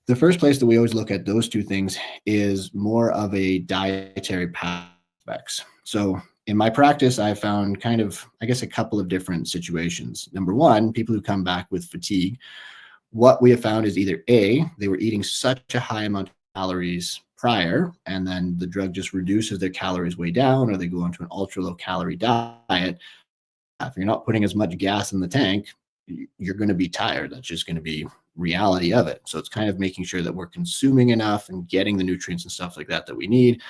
Speaker 2: The first place that we always look at those two things is more of a dietary aspects. So in my practice, I found kind of, I guess, a couple of different situations. Number one, people who come back with fatigue, what we have found is either A, they were eating such a high amount of calories prior, and then the drug just reduces their calories way down, or they go into an ultra low calorie diet. If you're not putting as much gas in the tank, you're going to be tired. That's just going to be reality of it. So it's kind of making sure that we're consuming enough and getting the nutrients and stuff like that that we need,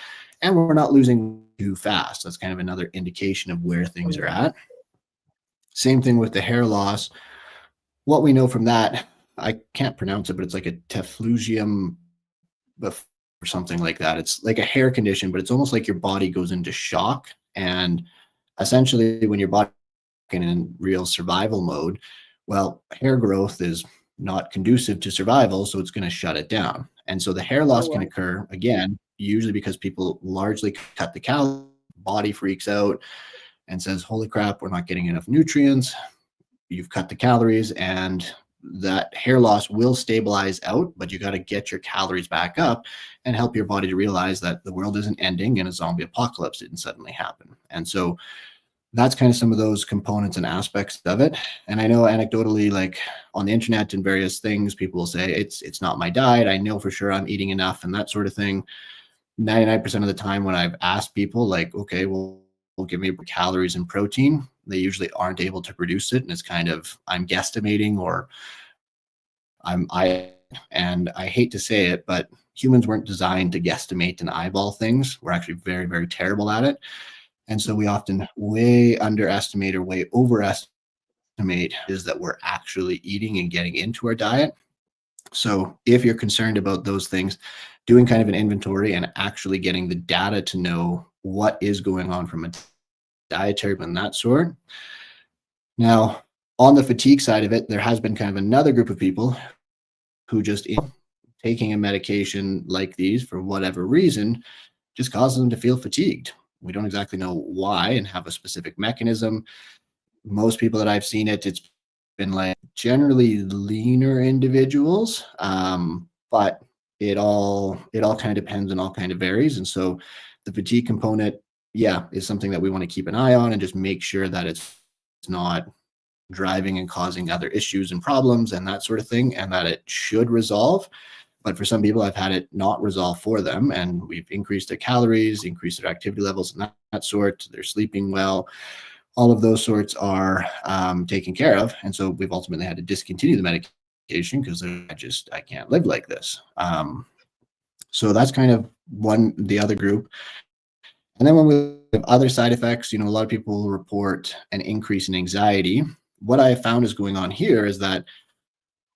Speaker 2: and we're not losing too fast. That's kind of another indication of where things are at. Same thing with the hair loss. What we know from that, I can't pronounce it, but it's like a teflugium or something like that. It's like a hair condition, but it's almost like your body goes into shock. And essentially when your body is in real survival mode, well, hair growth is not conducive to survival, so it's going to shut it down. And so the hair loss can occur, again, usually because people largely cut the calories, body freaks out and says, holy crap, we're not getting enough nutrients. You've cut the calories, and that hair loss will stabilize out, but you got to get your calories back up and help your body to realize that the world isn't ending and a zombie apocalypse didn't suddenly happen. And so that's kind of some of those components and aspects of it. And I know anecdotally, like on the internet and various things, people will say, it's not my diet. I know for sure I'm eating enough and that sort of thing. 99% of the time when I've asked people like, okay, well, give me calories and protein, they usually aren't able to produce it. And it's kind of, I'm guesstimating, or and I hate to say it, but humans weren't designed to guesstimate and eyeball things. We're actually very, very terrible at it. And so we often way underestimate or way overestimate is that we're actually eating and getting into our diet. So if you're concerned about those things, doing kind of an inventory and actually getting the data to know what is going on from a dietary and that sort. Now, on the fatigue side of it, there has been kind of another group of people who just taking a medication like these for whatever reason just causes them to feel fatigued. We don't exactly know why and have a specific mechanism. Most people that I've seen it's been like generally leaner individuals, but it all kind of depends and all kind of varies. And so the fatigue component, is something that we want to keep an eye on and just make sure that it's not driving and causing other issues and problems and that sort of thing, and that it should resolve. But for some people, I've had it not resolve for them, and we've increased their calories, increased their activity levels, and that sort. They're sleeping well. All of those sorts are taken care of. And so we've ultimately had to discontinue the medication because I can't live like this. So that's kind of the other group. And then when we have other side effects, a lot of people will report an increase in anxiety. What I found is going on here is that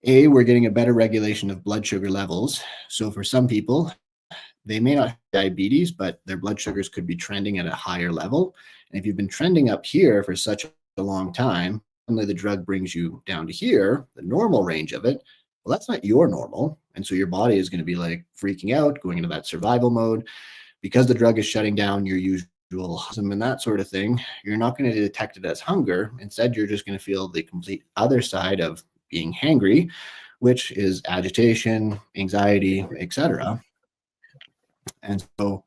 Speaker 2: we're getting a better regulation of blood sugar levels. So for some people, they may not have diabetes, but their blood sugars could be trending at a higher level. And if you've been trending up here for such a long time, suddenly the drug brings you down to here, the normal range of it. Well, that's not your normal. And so your body is going to be like freaking out, going into that survival mode. Because the drug is shutting down your usual and that sort of thing, you're not going to detect it as hunger. Instead, you're just going to feel the complete other side of being hangry, which is agitation, anxiety, etc. And so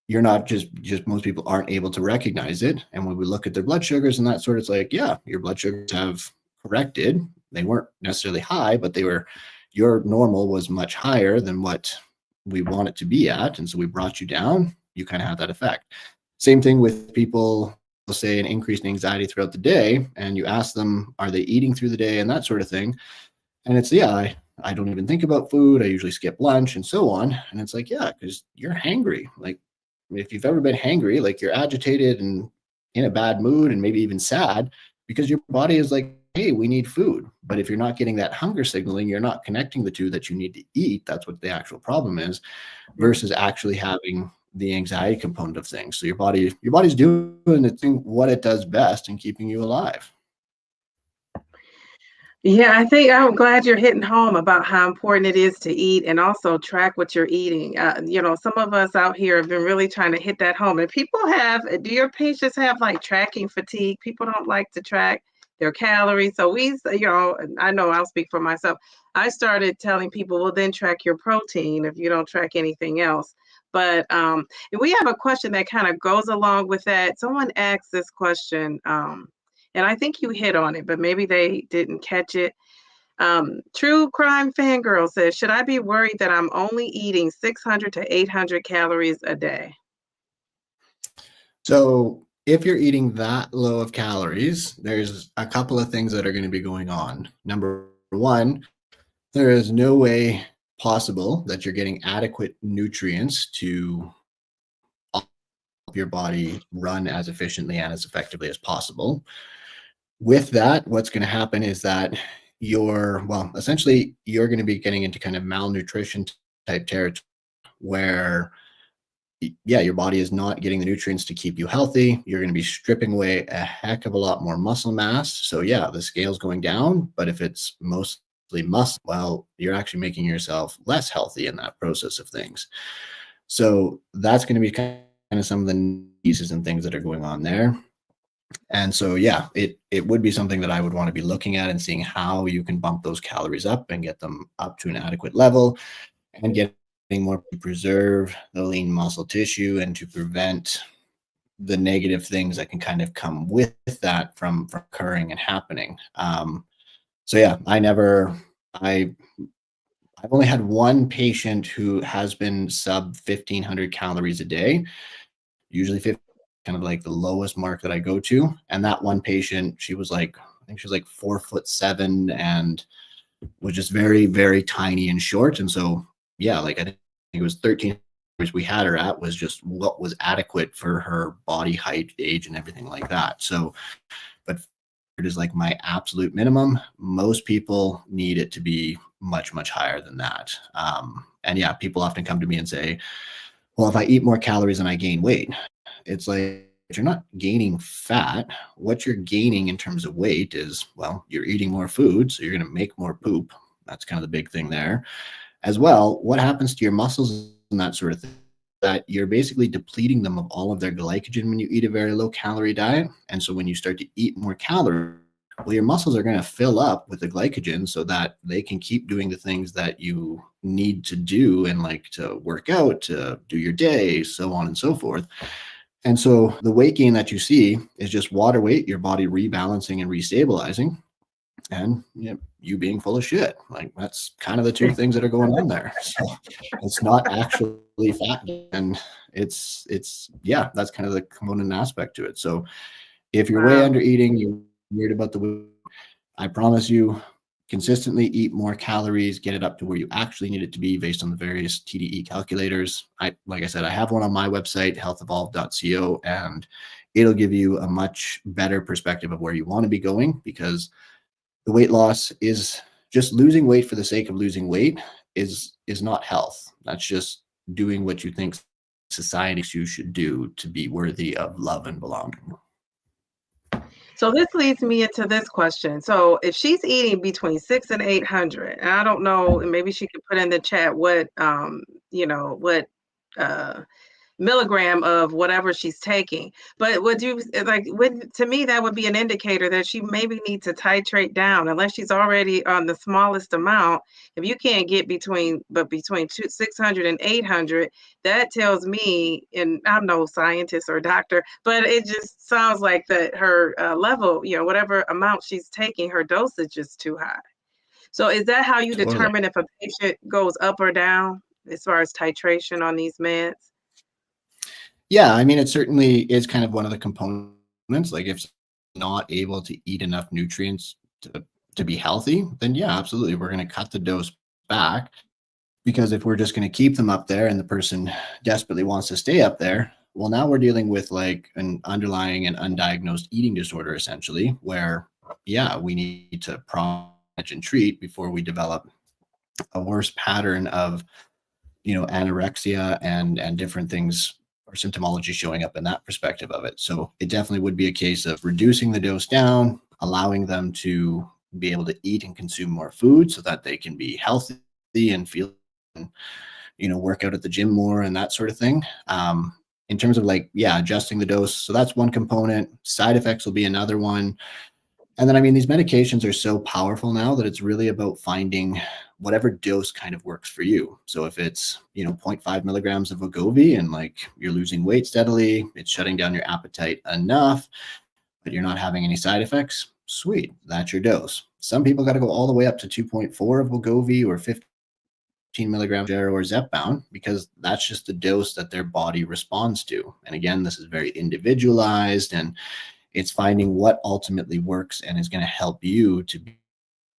Speaker 2: you're not just most people aren't able to recognize it. And when we look at their blood sugars and that sort, it's like, yeah, your blood sugars have corrected. They weren't necessarily high, but your normal was much higher than what we want it to be at. And so we brought you down. You kind of have that effect. Same thing with people, say an increased anxiety throughout the day, and you ask them, are they eating through the day and that sort of thing? And it's, yeah, I don't even think about food. I usually skip lunch and so on. And it's like, yeah, because you're hangry. Like if you've ever been hangry, like you're agitated and in a bad mood and maybe even sad because your body is like, hey, we need food. But if you're not getting that hunger signaling, you're not connecting the two that you need to eat. That's what the actual problem is, versus actually having the anxiety component of things. So your body's doing what it does best and keeping you alive.
Speaker 1: Yeah, I think I'm glad you're hitting home about how important it is to eat and also track what you're eating. Some of us out here have been really trying to hit that home. And do your patients have like tracking fatigue? People don't like to track their calories. So I know I'll speak for myself. I started telling people, well, then track your protein if you don't track anything else. But we have a question that kind of goes along with that. Someone asked this question. And I think you hit on it, but maybe they didn't catch it. True Crime Fangirl says, should I be worried that I'm only eating 600 to 800 calories a day?
Speaker 2: So if you're eating that low of calories, there's a couple of things that are going to be going on. Number one, there is no way possible that you're getting adequate nutrients to help your body run as efficiently and as effectively as possible. With that, what's going to happen is that essentially you're going to be getting into kind of malnutrition type territory where, yeah, your body is not getting the nutrients to keep you healthy. You're going to be stripping away a heck of a lot more muscle mass. So yeah, the scale's going down, but if it's mostly muscle, well, you're actually making yourself less healthy in that process of things. So that's going to be kind of some of the pieces and things that are going on there. And so, yeah, it would be something that I would want to be looking at and seeing how you can bump those calories up and get them up to an adequate level and getting more to preserve the lean muscle tissue and to prevent the negative things that can kind of come with that from occurring and happening. So yeah, I've only had one patient who has been sub 1,500 calories a day, usually 50, kind of like the lowest mark that I go to. And that one patient, I think she was like 4'7" and was just very, very tiny and short. And so, yeah, like I think it was 13 we had her at was just what was adequate for her body height, age, and everything like that. So, but it is like my absolute minimum. Most people need it to be much, much higher than that. And yeah, people often come to me and say, well, if I eat more calories and I gain weight, it's like, you're not gaining fat. What you're gaining in terms of weight is, well, you're eating more food, so you're going to make more poop. That's kind of the big thing there. As well, what happens to your muscles and that sort of thing, that you're basically depleting them of all of their glycogen when you eat a very low calorie diet. And so when you start to eat more calories, well, your muscles are going to fill up with the glycogen so that they can keep doing the things that you need to do and like to work out, to do your day, so on and so forth. And so the weight gain that you see is just water weight, your body rebalancing and restabilizing. and you being full of shit. Like, that's kind of the two things that are going on there. So it's not actually fat, and yeah, that's kind of the component aspect to it. So if you're way
Speaker 1: Wow.
Speaker 2: under eating, you're weird about the weight, I promise you, consistently eat more calories, get it up to where you actually need it to be based on the various TDE calculators. Like I said, I have one on my website, healthevolve.co, and it'll give you a much better perspective of where you want to be going, because the weight loss is just losing weight for the sake of losing weight is not health. That's just doing what you think society you should do to be worthy of love and belonging.
Speaker 1: So this leads me into this question. So if she's eating between 6 and 800, and I don't know, and maybe she could put in the chat what what uh milligram of whatever she's taking. But would you like to me that would be an indicator that she maybe needs to titrate down unless she's already on the smallest amount. If you can't get between 600 and 800, that tells me, and I'm no scientist or doctor, but it just sounds like that her level, whatever amount she's taking, her dosage is too high. So is that how you
Speaker 2: Totally.
Speaker 1: determine if a patient goes up or down as far as titration on these meds?
Speaker 2: Yeah, I mean, it certainly is kind of one of the components. Like, if not able to eat enough nutrients to be healthy, then yeah, absolutely, we're going to cut the dose back. Because if we're just going to keep them up there and the person desperately wants to stay up there, well, now we're dealing with like an underlying and undiagnosed eating disorder, essentially, where, yeah, we need to manage and treat before we develop a worse pattern of, anorexia and different things or symptomology showing up in that perspective of it. So it definitely would be a case of reducing the dose down, allowing them to be able to eat and consume more food so that they can be healthy and feel, work out at the gym more and that sort of thing. In terms of adjusting the dose. So that's one component. Side effects will be another one. And then, I mean, these medications are so powerful now that it's really about finding whatever dose kind of works for you. So if it's, 0.5 milligrams of Wegovy and you're losing weight steadily, it's shutting down your appetite enough, but you're not having any side effects, sweet, that's your dose. Some people got to go all the way up to 2.4 of Wegovy or 15 milligrams Mounjaro or Zepbound, because that's just the dose that their body responds to. And again, this is very individualized, and it's finding what ultimately works and is going to help you to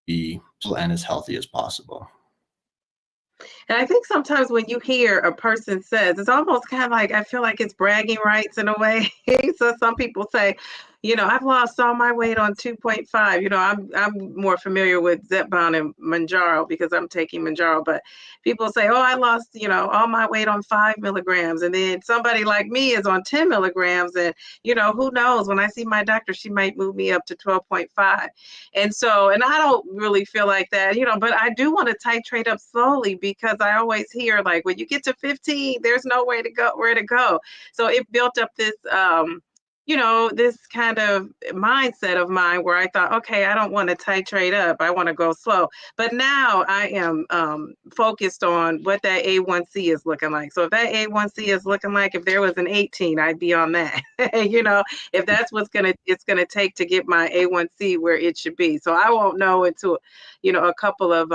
Speaker 2: be and as healthy as possible.
Speaker 1: And I think sometimes when you hear a person says, it's almost kind of like I feel like it's bragging rights in a way. So some people say, I've lost all my weight on 2.5. I'm more familiar with Zepbound and Mounjaro because I'm taking Mounjaro. But people say, oh, I lost, all my weight on 5 milligrams. And then somebody like me is on 10 milligrams. And, who knows? When I see my doctor, she might move me up to 12.5. And I don't really feel like that, but I do want to titrate up slowly because I always hear like when you get to 15, there's no way to go, where to go. So it built up this, this kind of mindset of mine where I thought, okay, I don't want to titrate up. I want to go slow. But now I am focused on what that A1C is looking like. So if that A1C is looking like if there was an 18, I'd be on that. If that's it's gonna take to get my A1C where it should be. So I won't know until, a couple of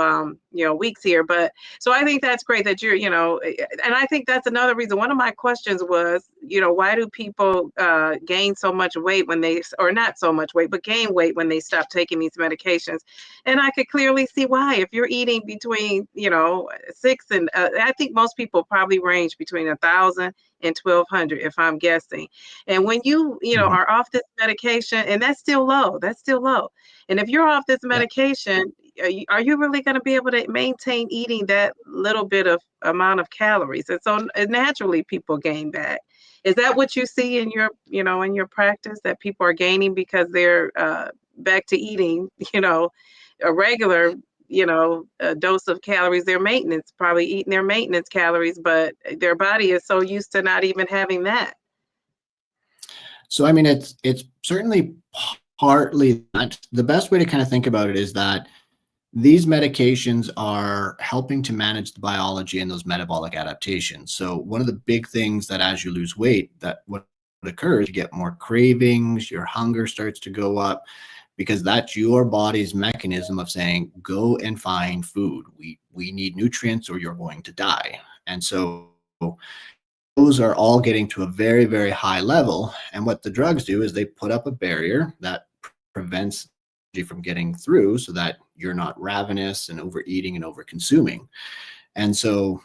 Speaker 1: weeks here. But so I think that's great that you're, and I think that's another reason. One of my questions was, why do people gain so much weight when they, or not so much weight, but gain weight when they stop taking these medications? And I could clearly see why. If you're eating between, 6 and I think most people probably range between 1,000 and 1,200, if I'm guessing. And when you, are off this medication, and that's still low, And if you're off this
Speaker 2: Yeah.
Speaker 1: medication, are you really going to be able to maintain eating that little bit of amount of calories? And so naturally people gain back. Is that what you see in your, in your practice, that people are gaining because they're back to eating, a regular, a dose of calories, their maintenance, probably eating their maintenance calories, but their body is so used to not even having that?
Speaker 2: So, I mean, it's certainly partly that. The best way to kind of think about it is that these medications are helping to manage the biology and those metabolic adaptations. So one of the big things that as you lose weight, that what occurs, you get more cravings, your hunger starts to go up. because that's your body's mechanism of saying, go and find food. We need nutrients or you're going to die. And so those are all getting to a very, very high level. And what the drugs do is they put up a barrier that prevents you from getting through so that you're not ravenous and overeating and over consuming. And so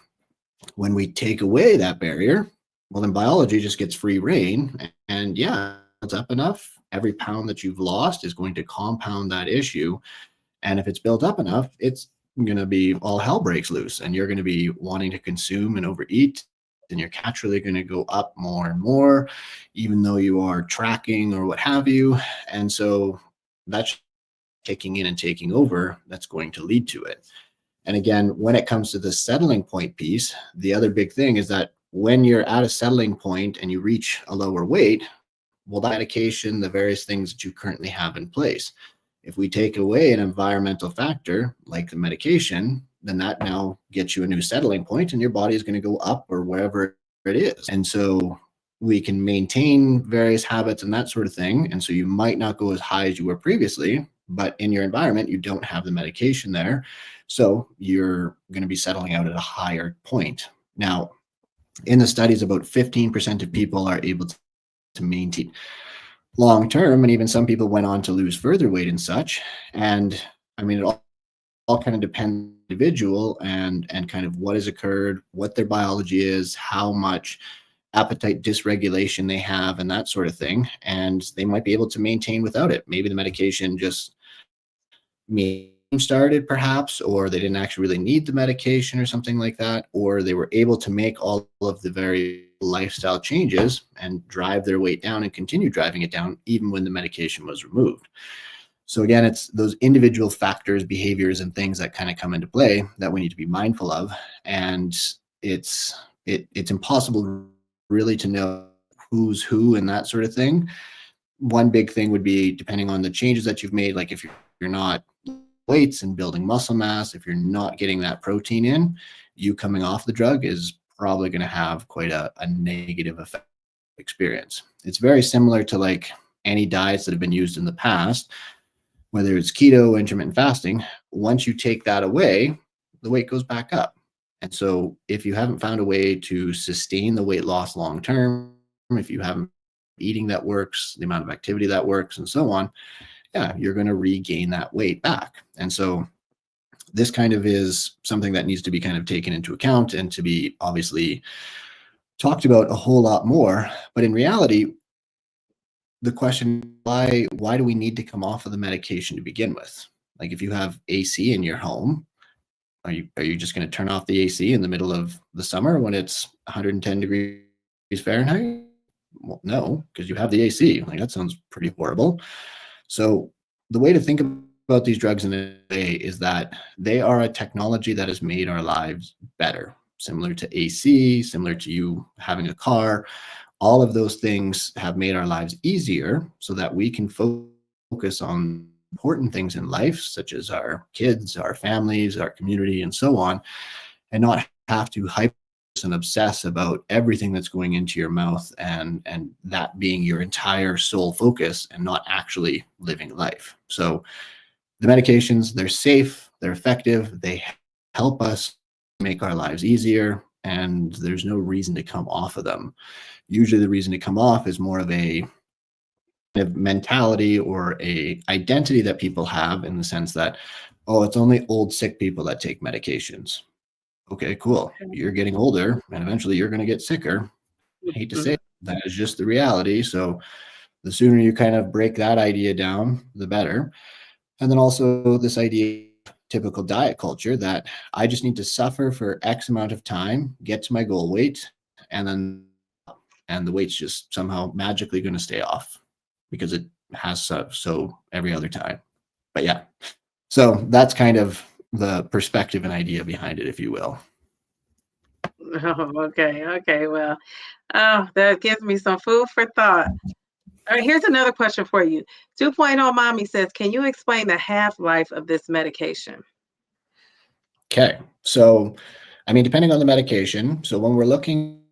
Speaker 2: when we take away that barrier, well, then biology just gets free reign. And yeah, it's up enough. Every pound that you've lost is going to compound that issue. And if it's built up enough, it's going to be all hell breaks loose and you're going to be wanting to consume and overeat. And you're naturally going to go up more and more, even though you are tracking or what have you. And so that's kicking in and taking over. That's going to lead to it. And again, when it comes to the settling point piece, the other big thing is that when you're at a settling point and you reach a lower weight, well, that medication, the various things that you currently have in place, if we take away an environmental factor like the medication, then that now gets you a new settling point and your body is going to go up or wherever it is. And so we can maintain various habits and that sort of thing. And so you might not go as high as you were previously, but in your environment, you don't have the medication there. So you're going to be settling out at a higher point. Now, in the studies, about 15% of people are able to maintain long term, and even some people went on to lose further weight and such. And I mean, it all kind of depends on the individual and kind of what has occurred, what their biology is, how much appetite dysregulation they have, and that sort of thing. And they might be able to maintain without it. Maybe the medication just started perhaps, or they didn't actually really need the medication or something like that, or they were able to make all of the very lifestyle changes and drive their weight down and continue driving it down even when the medication was removed. So again, it's those individual factors, behaviors, and things that kind of come into play that we need to be mindful of. And it's impossible really to know who's who and that sort of thing. One big thing would be depending on the changes that you've made, like if you're not weights and building muscle mass, if you're not getting that protein in, you coming off the drug is probably going to have quite a negative effect experience. It's very similar to like any diets that have been used in the past, whether it's keto, intermittent fasting. Once you take that away, the weight goes back up. And so if you haven't found a way to sustain the weight loss long term, if you haven't eating that works, the amount of activity that works, and so on, yeah, you're going to regain that weight back. And so this kind of is something that needs to be kind of taken into account and to be obviously talked about a whole lot more. But in reality, the question, why do we need to come off of the medication to begin with? Like if you have AC in your home, are you just going to turn off the AC in the middle of the summer when it's 110 degrees Fahrenheit? Well, no, because you have the AC. Like that sounds pretty horrible. So the way to think about these drugs in a way is that they are a technology that has made our lives better, similar to AC, similar to you having a car. All of those things have made our lives easier so that we can focus on important things in life, such as our kids, our families, our community, and so on, and not have to hyper and obsess about everything that's going into your mouth and that being your entire sole focus and not actually living life. So the medications, they're safe, they're effective, they help us make our lives easier, and there's no reason to come off of them. Usually the reason to come off is more of a mentality or a identity that people have, in the sense that, oh, it's only old sick people that take medications. Okay, cool. You're getting older and eventually you're going to get sicker. I hate to say it, that is just the reality. So the sooner you kind of break that idea down, the better. And then also this idea of typical diet culture that I just need to suffer for X amount of time, get to my goal weight, and the weight's just somehow magically going to stay off because it has so every other time. But yeah, so that's kind of the perspective and idea behind it, if you will.
Speaker 1: Oh, okay. Okay. Well, oh, that gives me some food for thought. All right, here's another question for you. 2.0 Mommy says, can you explain the half-life of this medication?
Speaker 2: Okay. So, I mean, depending on the medication. So when we're looking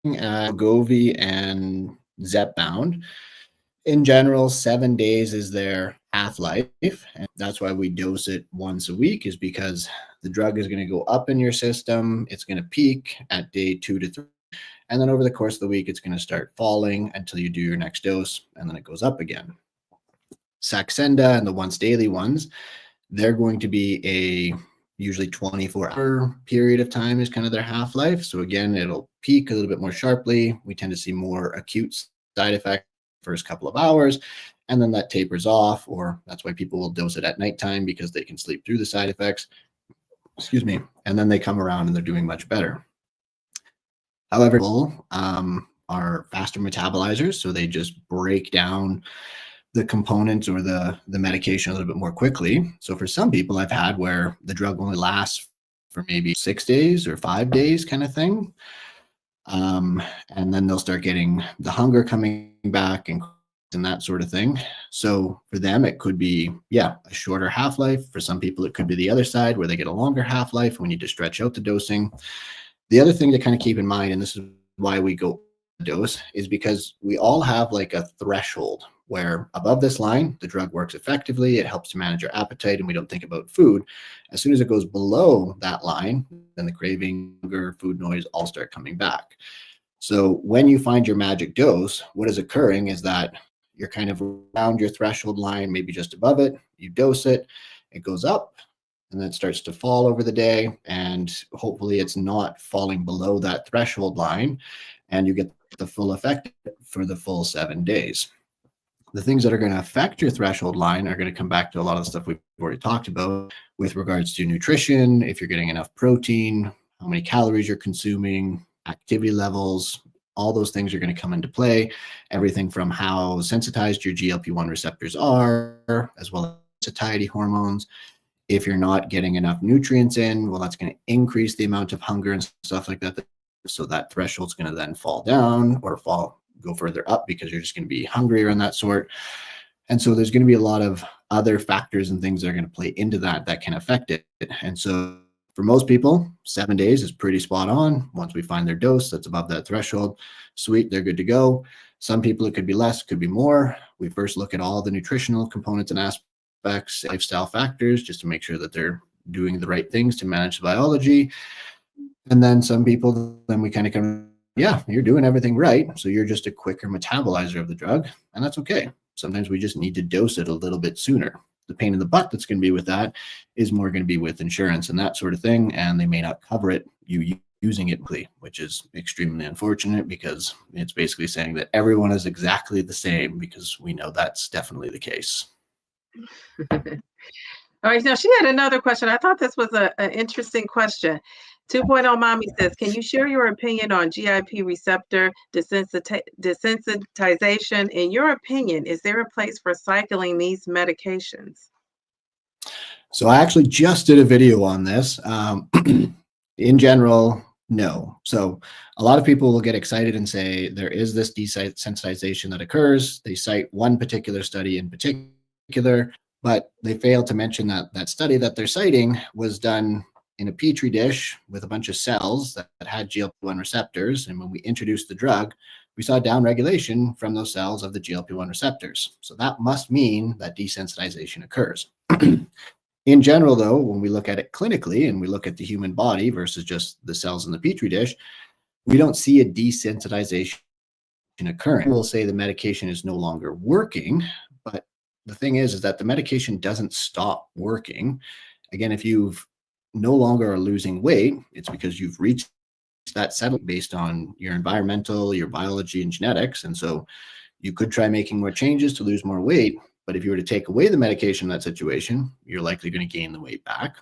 Speaker 2: at Wegovy and Zepbound, In general, 7 days is their half-life, and that's why we dose it once a week, is because the drug is going to go up in your system. It's going to peak at day 2 to 3, and then over the course of the week, it's going to start falling until you do your next dose, and then it goes up again. Saxenda and the once daily ones, they're going to be a usually 24-hour period of time is kind of their half-life. So again, it'll peak a little bit more sharply. We tend to see more acute side effects first couple of hours, and then that tapers off, or that's why people will dose it at nighttime, because they can sleep through the side effects. Excuse me. And then they come around and they're doing much better. However, are faster metabolizers, so they just break down the components or the medication a little bit more quickly. So for some people I've had where the drug only lasts for maybe 6 days or 5 days kind of thing. And then they'll start getting the hunger coming back and that sort of thing. So for them, it could be, a shorter half-life. For some people, it could be the other side where they get a longer half-life and we need to stretch out the dosing. The other thing to kind of keep in mind, and this is why we go dose, is because we all have like a threshold where above this line, the drug works effectively, it helps to manage your appetite, and we don't think about food. As soon as it goes below that line, then the craving, hunger, food noise all start coming back. So when you find your magic dose, what is occurring is that you're kind of around your threshold line, maybe just above it, you dose it, it goes up, and then it starts to fall over the day, and hopefully it's not falling below that threshold line, and you get the full effect for the full 7 days. The things that are going to affect your threshold line are going to come back to a lot of the stuff we've already talked about with regards to nutrition, if you're getting enough protein, how many calories you're consuming, activity levels, all those things are going to come into play. Everything from how sensitized your GLP-1 receptors are, as well as satiety hormones. If you're not getting enough nutrients in, well, that's going to increase the amount of hunger and stuff like that. So that threshold's going to then fall down or go further up because you're just going to be hungrier and that sort. And so there's going to be a lot of other factors and things that are going to play into that can affect it. And so for most people, 7 days is pretty spot on. Once we find their dose that's above that threshold, sweet, they're good to go. Some people, it could be less, could be more. We first look at all the nutritional components and aspects, lifestyle factors, just to make sure that they're doing the right things to manage the biology. And then some people, then we kind of come, you're doing everything right. So you're just a quicker metabolizer of the drug, and that's okay. Sometimes we just need to dose it a little bit sooner. The pain in the butt that's going to be with that is more going to be with insurance and that sort of thing, and they may not cover it, you using it, which is extremely unfortunate, because it's basically saying that everyone is exactly the same, because we know that's definitely the case.
Speaker 1: All right, now she had another question. I thought this was an interesting question. 2.0 Mommy says, can you share your opinion on GIP receptor desensitization? In your opinion, is there a place for cycling these medications?
Speaker 2: So I actually just did a video on this. In general, no. So a lot of people will get excited and say there is this desensitization that occurs. They cite one particular study in particular, but they fail to mention that that study that they're citing was done in a petri dish with a bunch of cells that had GLP-1 receptors. And when we introduced the drug, we saw downregulation from those cells of the GLP-1 receptors. So that must mean that desensitization occurs. In general, though, when we look at it clinically and we look at the human body versus just the cells in the petri dish, we don't see a desensitization occurring. We'll say the medication is no longer working, but the thing is that the medication doesn't stop working. Again, if you've no longer are losing weight, it's because you've reached that settling based on your environmental, your biology, and genetics. And so you could try making more changes to lose more weight, but if you were to take away the medication in that situation, you're likely going to gain the weight back.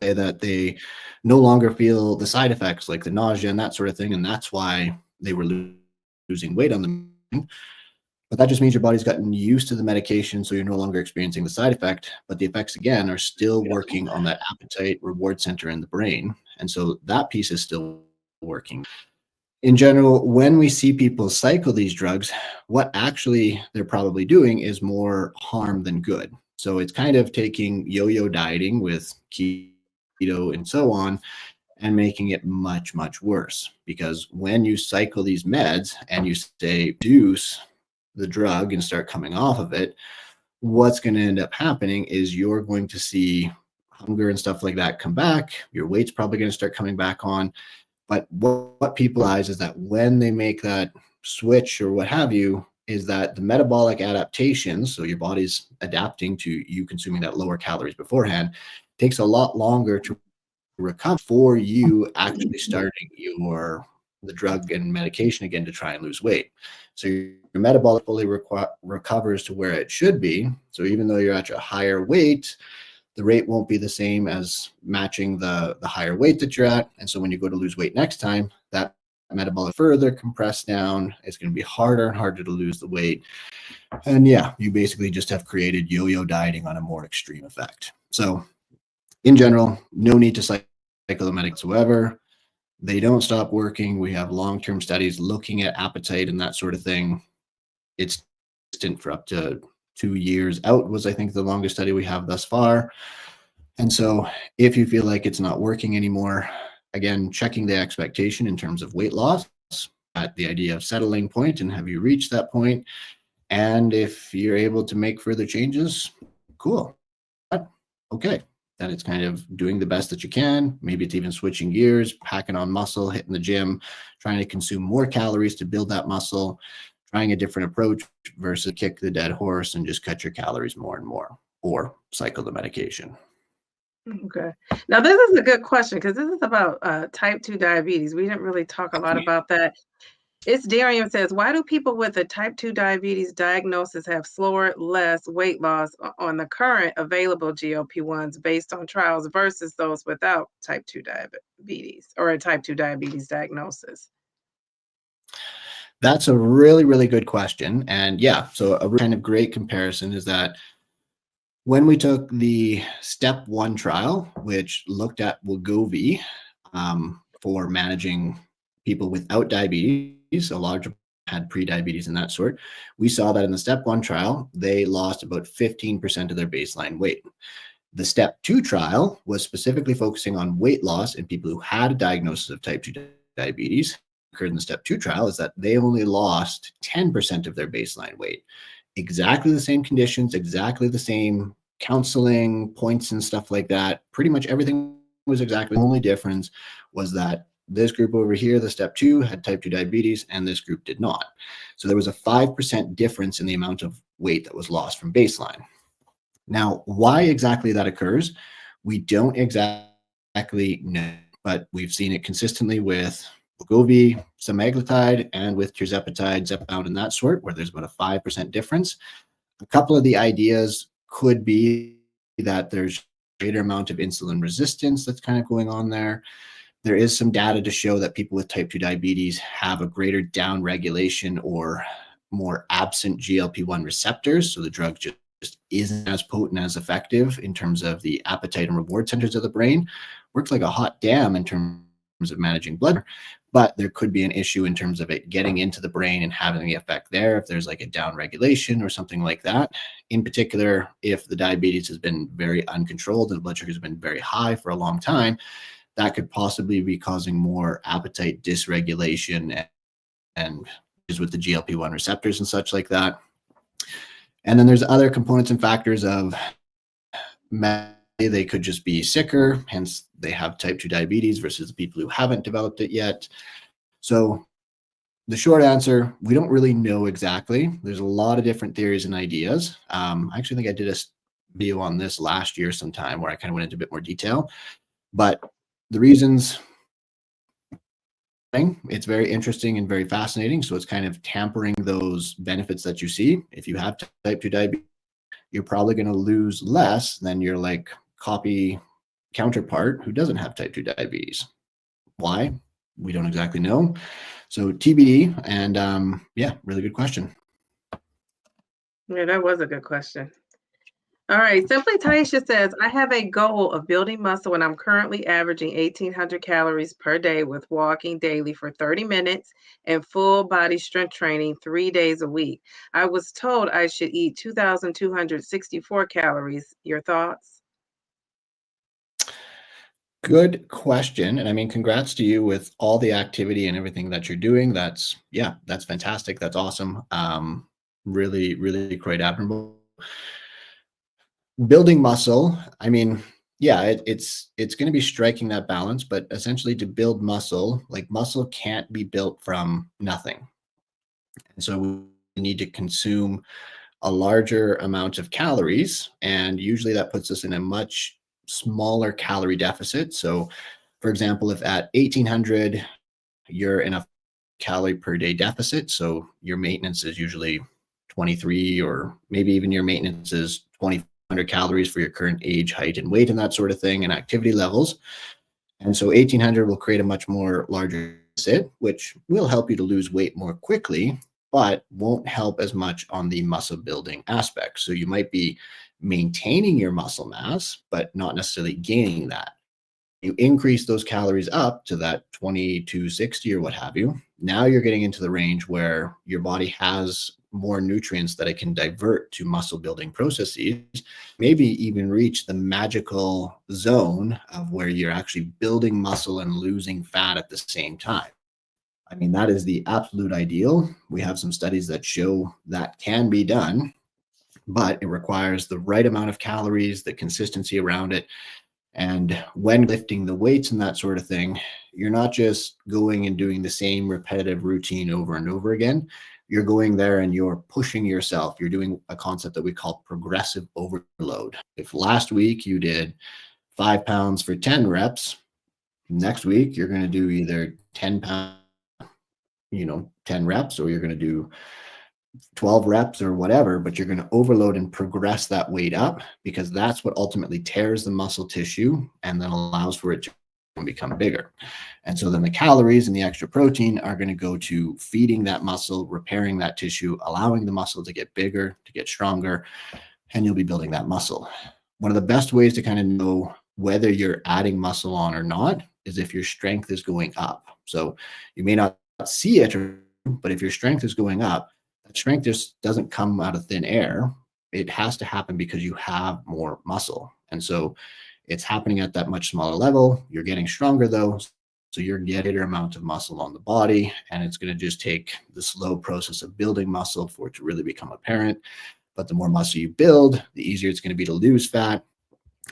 Speaker 2: That they no longer feel the side effects like the nausea and that sort of thing, and that's why they were losing weight on them. But that just means your body's gotten used to the medication, so you're no longer experiencing the side effect, but the effects, again, are still working on that appetite reward center in the brain. And so that piece is still working. In general, when we see people cycle these drugs, what actually they're probably doing is more harm than good. So it's kind of taking yo-yo dieting with keto and so on and making it much, much worse. Because when you cycle these meds and you say reduce the drug and start coming off of it, what's going to end up happening is you're going to see hunger and stuff like that come back. Your weight's probably going to start coming back on. But what people realize is that when they make that switch or what have you, is that the metabolic adaptations, so your body's adapting to you consuming that lower calories beforehand, takes a lot longer to recover for you actually starting the drug and medication again to try and lose weight. So your metabolic fully recovers to where it should be. So even though you're at a higher weight, the rate won't be the same as matching the higher weight that you're at. And so when you go to lose weight next time, that metabolic further compressed down. It's going to be harder and harder to lose the weight. And yeah, you basically just have created yo-yo dieting on a more extreme effect. So in general, no need to cycle the medics whatsoever. They don't stop working. We have long-term studies looking at appetite and that sort of thing. It's consistent for up to 2 years out was, I think, the longest study we have thus far. And so if you feel like it's not working anymore, again, checking the expectation in terms of weight loss at the idea of settling point, and have you reached that point? And if you're able to make further changes, cool. Okay. Then it's kind of doing the best that you can. Maybe it's even switching gears, packing on muscle, hitting the gym, trying to consume more calories to build that muscle, trying a different approach versus kick the dead horse and just cut your calories more and more, or cycle the medication.
Speaker 1: Okay. Now, this is a good question because this is about type 2 diabetes. We didn't really talk a lot about that. It's Darian says, why do people with a type 2 diabetes diagnosis have slower, less weight loss on the current available GLP-1s based on trials versus those without type 2 diabetes or a type 2 diabetes diagnosis?
Speaker 2: That's a really, really good question. And yeah, so a kind of great comparison is that when we took the step 1 trial, which looked at Wegovy for managing people without diabetes, a lot of had pre-diabetes and that sort, we saw that in the step 1 trial, they lost about 15% of their baseline weight. The step 2 trial was specifically focusing on weight loss in people who had a diagnosis of type 2 diabetes. Occurred in the step 2 trial is that they only lost 10% of their baseline weight. Exactly the same conditions, exactly the same counseling points and stuff like that. Pretty much everything was exactly the only difference was that this group over here, the step 2, had type 2 diabetes, and this group did not. So there was a 5% difference in the amount of weight that was lost from baseline. Now, why exactly that occurs, we don't exactly know, but we've seen it consistently with Wegovy, semaglutide, and with tirzepatide, Zepbound, and that sort, where there's about a 5% difference. A couple of the ideas could be that there's a greater amount of insulin resistance that's kind of going on there. There is some data to show that people with type 2 diabetes have a greater down regulation or more absent GLP-1 receptors. So the drug just isn't as potent, as effective in terms of the appetite and reward centers of the brain. Works like a hot dam in terms of managing blood, but there could be an issue in terms of it getting into the brain and having the effect there if there's like a down regulation or something like that. In particular, if the diabetes has been very uncontrolled and the blood sugar has been very high for a long time, that could possibly be causing more appetite dysregulation and is with the GLP-1 receptors and such like that. And then there's other components and factors of they could just be sicker, hence they have type 2 diabetes versus the people who haven't developed it yet. So the short answer, we don't really know exactly. There's a lot of different theories and ideas. I actually think I did a video on this last year sometime where I kind of went into a bit more detail. But the reasons, it's very interesting and very fascinating. So it's kind of tampering those benefits that you see. If you have type 2 diabetes, you're probably going to lose less than your like copy counterpart who doesn't have type 2 diabetes. Why? We don't exactly know. So TBD. And yeah, really good question.
Speaker 1: Yeah, that was a good question. All right. Simply Taisha says, I have a goal of building muscle and I'm currently averaging 1,800 calories per day with walking daily for 30 minutes and full body strength training 3 days a week. I was told I should eat 2,264 calories. Your thoughts?
Speaker 2: Good question. And I mean, congrats to you with all the activity and everything that you're doing. That's fantastic. That's awesome. Really, really quite admirable. Building muscle, I mean, yeah, it's going to be striking that balance, but essentially to build muscle, like muscle can't be built from nothing. And so we need to consume a larger amount of calories, and usually that puts us in a much smaller calorie deficit. So, for example, if at 1800 you're in a calorie per day deficit, so your maintenance is usually 23, or maybe even your maintenance is 2,500 calories for your current age, height, and weight, and that sort of thing, and activity levels. And so 1800 will create a much more larger deficit, which will help you to lose weight more quickly, but won't help as much on the muscle building aspect. So you might be maintaining your muscle mass, but not necessarily gaining that. You increase those calories up to that 2260 or what have you. Now you're getting into the range where your body has more nutrients that it can divert to muscle building processes, maybe even reach the magical zone of where you're actually building muscle and losing fat at the same time. I mean, that is the absolute ideal. We have some studies that show that can be done, but it requires the right amount of calories, the consistency around it. And when lifting the weights and that sort of thing, you're not just going and doing the same repetitive routine over and over again. You're going there and you're pushing yourself. You're doing a concept that we call progressive overload. If last week you did 5 pounds for 10 reps, next week you're going to do either 10 pounds, 10 reps, or you're going to do 12 reps or whatever, but you're going to overload and progress that weight up, because that's what ultimately tears the muscle tissue and then allows for it to become bigger. And so then the calories and the extra protein are going to go to feeding that muscle, repairing that tissue, allowing the muscle to get bigger, to get stronger, and you'll be building that muscle. One of the best ways to kind of know whether you're adding muscle on or not is if your strength is going up. So you may not see it, but if your strength is going up, that strength just doesn't come out of thin air. It has to happen because you have more muscle. And so it's happening at that much smaller level. You're getting stronger though. So you're getting a amount of muscle on the body, and it's going to just take the slow process of building muscle for it to really become apparent. But the more muscle you build, the easier it's going to be to lose fat.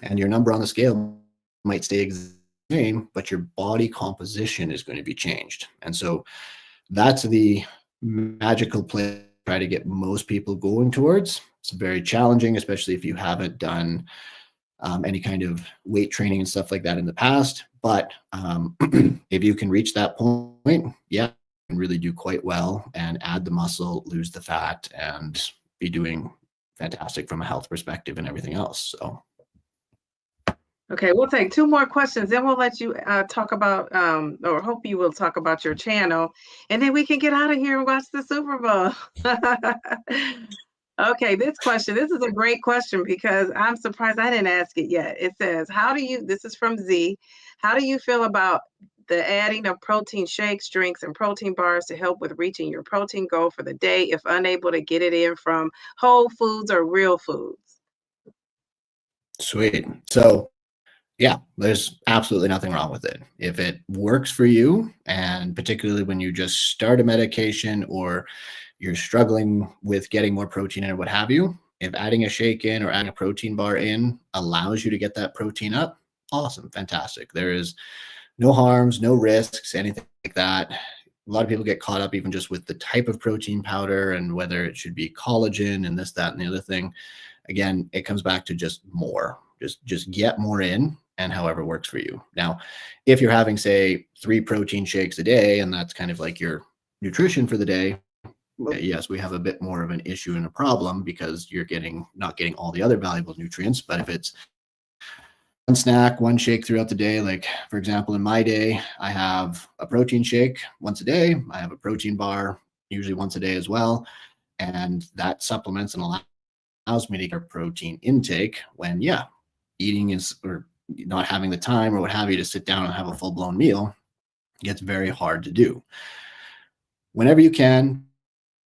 Speaker 2: And your number on the scale might stay the same, but your body composition is going to be changed. And so that's the magical place to try to get most people going towards. It's very challenging, especially if you haven't done any kind of weight training and stuff like that in the past. But if you can reach that point, yeah, you can really do quite well and add the muscle, lose the fat, and be doing fantastic from a health perspective and everything else. So.
Speaker 1: Okay, we'll take two more questions, then we'll let you talk about, or hope you will talk about your channel, and then we can get out of here and watch the Super Bowl. Okay, this is a great question because I'm surprised I didn't ask it yet. It says, this is from Z, how do you feel about the adding of protein shakes, drinks, and protein bars to help with reaching your protein goal for the day if unable to get it in from whole foods or real foods?
Speaker 2: Sweet. So yeah, there's absolutely nothing wrong with it. If it works for you, and particularly when you just start a medication or you're struggling with getting more protein in or what have you, if adding a shake in or adding a protein bar in allows you to get that protein up, awesome, fantastic. There is no harms, no risks, anything like that. A lot of people get caught up even just with the type of protein powder and whether it should be collagen and this, that, and the other thing. Again, it comes back to just more. Just get more in, and however works for you. Now, if you're having, say, 3 protein shakes a day, and that's kind of like your nutrition for the day, yes, we have a bit more of an issue and a problem because you're not getting all the other valuable nutrients. But if it's one snack, one shake throughout the day, like for example, in my day, I have a protein shake once a day. I have a protein bar usually once a day as well. And that supplements and allows me to get a protein intake when, eating is, or not having the time or what have you to sit down and have a full-blown meal gets very hard to do. Whenever you can,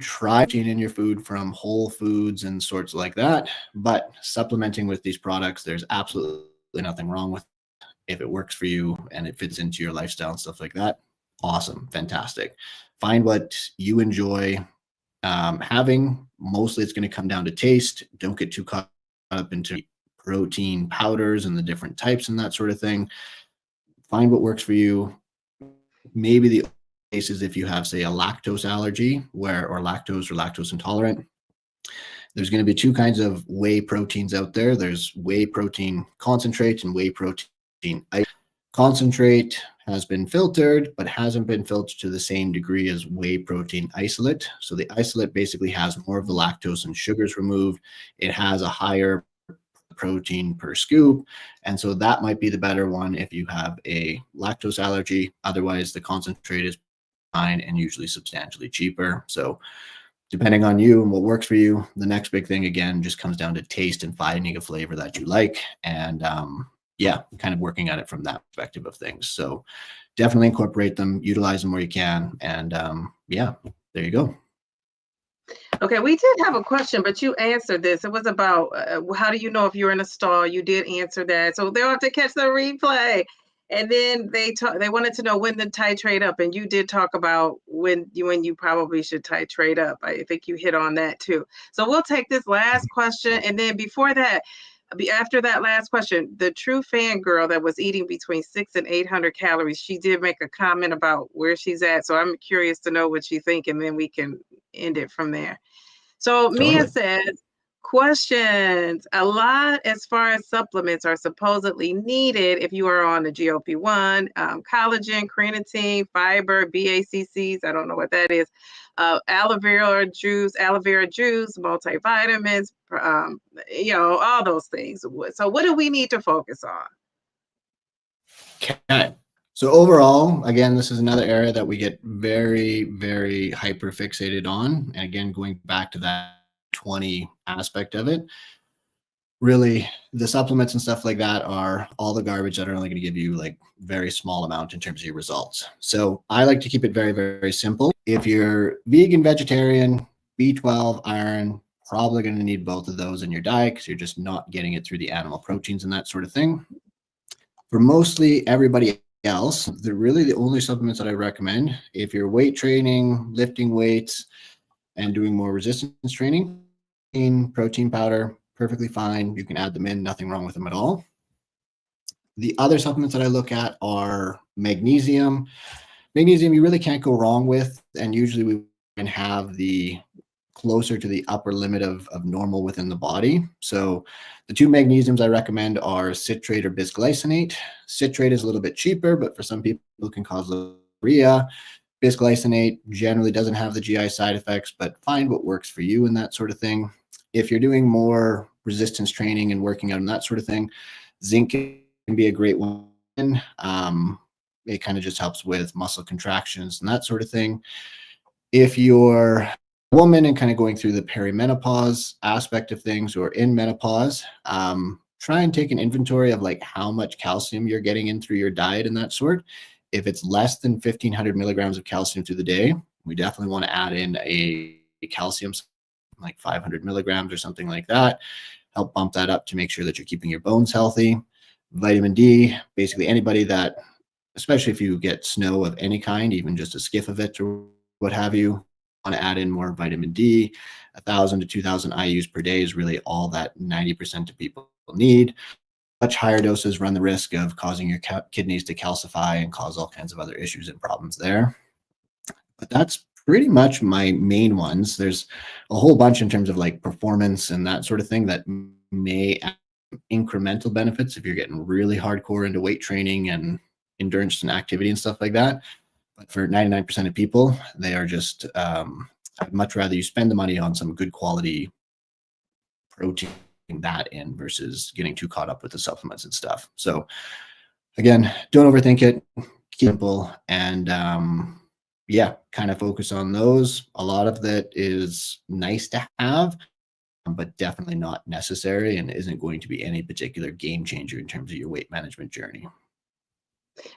Speaker 2: try protein in your food from whole foods and sorts like that, but supplementing with these products, there's absolutely nothing wrong with it. If it works for you and it fits into your lifestyle and stuff like that, awesome, fantastic. Find what you enjoy, having. Mostly it's going to come down to taste. Don't get too caught up into protein powders and the different types and that sort of thing. Find what works for you. Maybe the case is if you have, say, a lactose allergy or lactose intolerant. There's going to be two kinds of whey proteins out there. There's whey protein concentrate and whey protein isolate. Concentrate has been filtered, but hasn't been filtered to the same degree as whey protein isolate. So the isolate basically has more of the lactose and sugars removed. It has a higher protein per scoop. And so that might be the better one if you have a lactose allergy. Otherwise, the concentrate is fine and usually substantially cheaper. So depending on you and what works for you, the next big thing, again, just comes down to taste and finding a flavor that you like. And yeah, kind of working at it from that perspective of things. So definitely incorporate them, utilize them where you can. And yeah, there you go.
Speaker 1: Okay, we did have a question, but you answered this. It was about how do you know if you're in a stall? You did answer that. So they'll have to catch the replay. And then they wanted to know when to titrate up, and you did talk about when you probably should titrate up. I think you hit on that too. So we'll take this last question, and then before that, after that last question, the true fan girl that was eating between 600 and 800 calories, she did make a comment about where she's at. So I'm curious to know what you think, and then we can end it from there. So Mia
Speaker 2: Totally.
Speaker 1: says, questions. A lot as far as supplements are supposedly needed if you are on the GLP-1, collagen, creatine, fiber, BACCs. I don't know what that is. Aloe vera juice, multivitamins, all those things. So what do we need to focus on?
Speaker 2: Okay. So overall, again, this is another area that we get very, very hyper fixated on. And again, going back to that 20 aspect of it, really the supplements and stuff like that are all the garbage that are only going to give you like very small amount in terms of your results. So I like to keep it very, very simple. If you're vegan, vegetarian, B12, iron, probably going to need both of those in your diet because you're just not getting it through the animal proteins and that sort of thing. For mostly everybody else, they're really the only supplements that I recommend. If you're weight training, lifting weights, and doing more resistance training, protein powder, perfectly fine. You can add them in, nothing wrong with them at all. The other supplements that I look at are magnesium. Magnesium, you really can't go wrong with, and usually we can have the closer to the upper limit of normal within the body. So the two magnesiums I recommend are citrate or bisglycinate. Citrate is a little bit cheaper, but for some people it can cause diarrhea. Bisglycinate generally doesn't have the GI side effects, but find what works for you and that sort of thing. If you're doing more resistance training and working out and that sort of thing, zinc can be a great one. It kind of just helps with muscle contractions and that sort of thing. If you're a woman and kind of going through the perimenopause aspect of things or in menopause, try and take an inventory of like how much calcium you're getting in through your diet and that sort. If it's less than 1,500 milligrams of calcium through the day, we definitely want to add in a calcium like 500 milligrams or something like that. Help bump that up to make sure that you're keeping your bones healthy. Vitamin D, basically anybody that, especially if you get snow of any kind, even just a skiff of it or what have you, want to add in more vitamin D. 1,000 to 2,000 IUs per day is really all that 90% of people need. Much higher doses run the risk of causing your kidneys to calcify and cause all kinds of other issues and problems there. But that's pretty much my main ones. There's a whole bunch in terms of like performance and that sort of thing that may add incremental benefits if you're getting really hardcore into weight training and endurance and activity and stuff like that. But for 99% of people, they are just, I'd much rather you spend the money on some good quality protein that in versus getting too caught up with the supplements and stuff. So again, don't overthink it, keep it simple, and yeah, kind of focus on those. A lot of that is nice to have, but definitely not necessary and isn't going to be any particular game changer in terms of your weight management journey.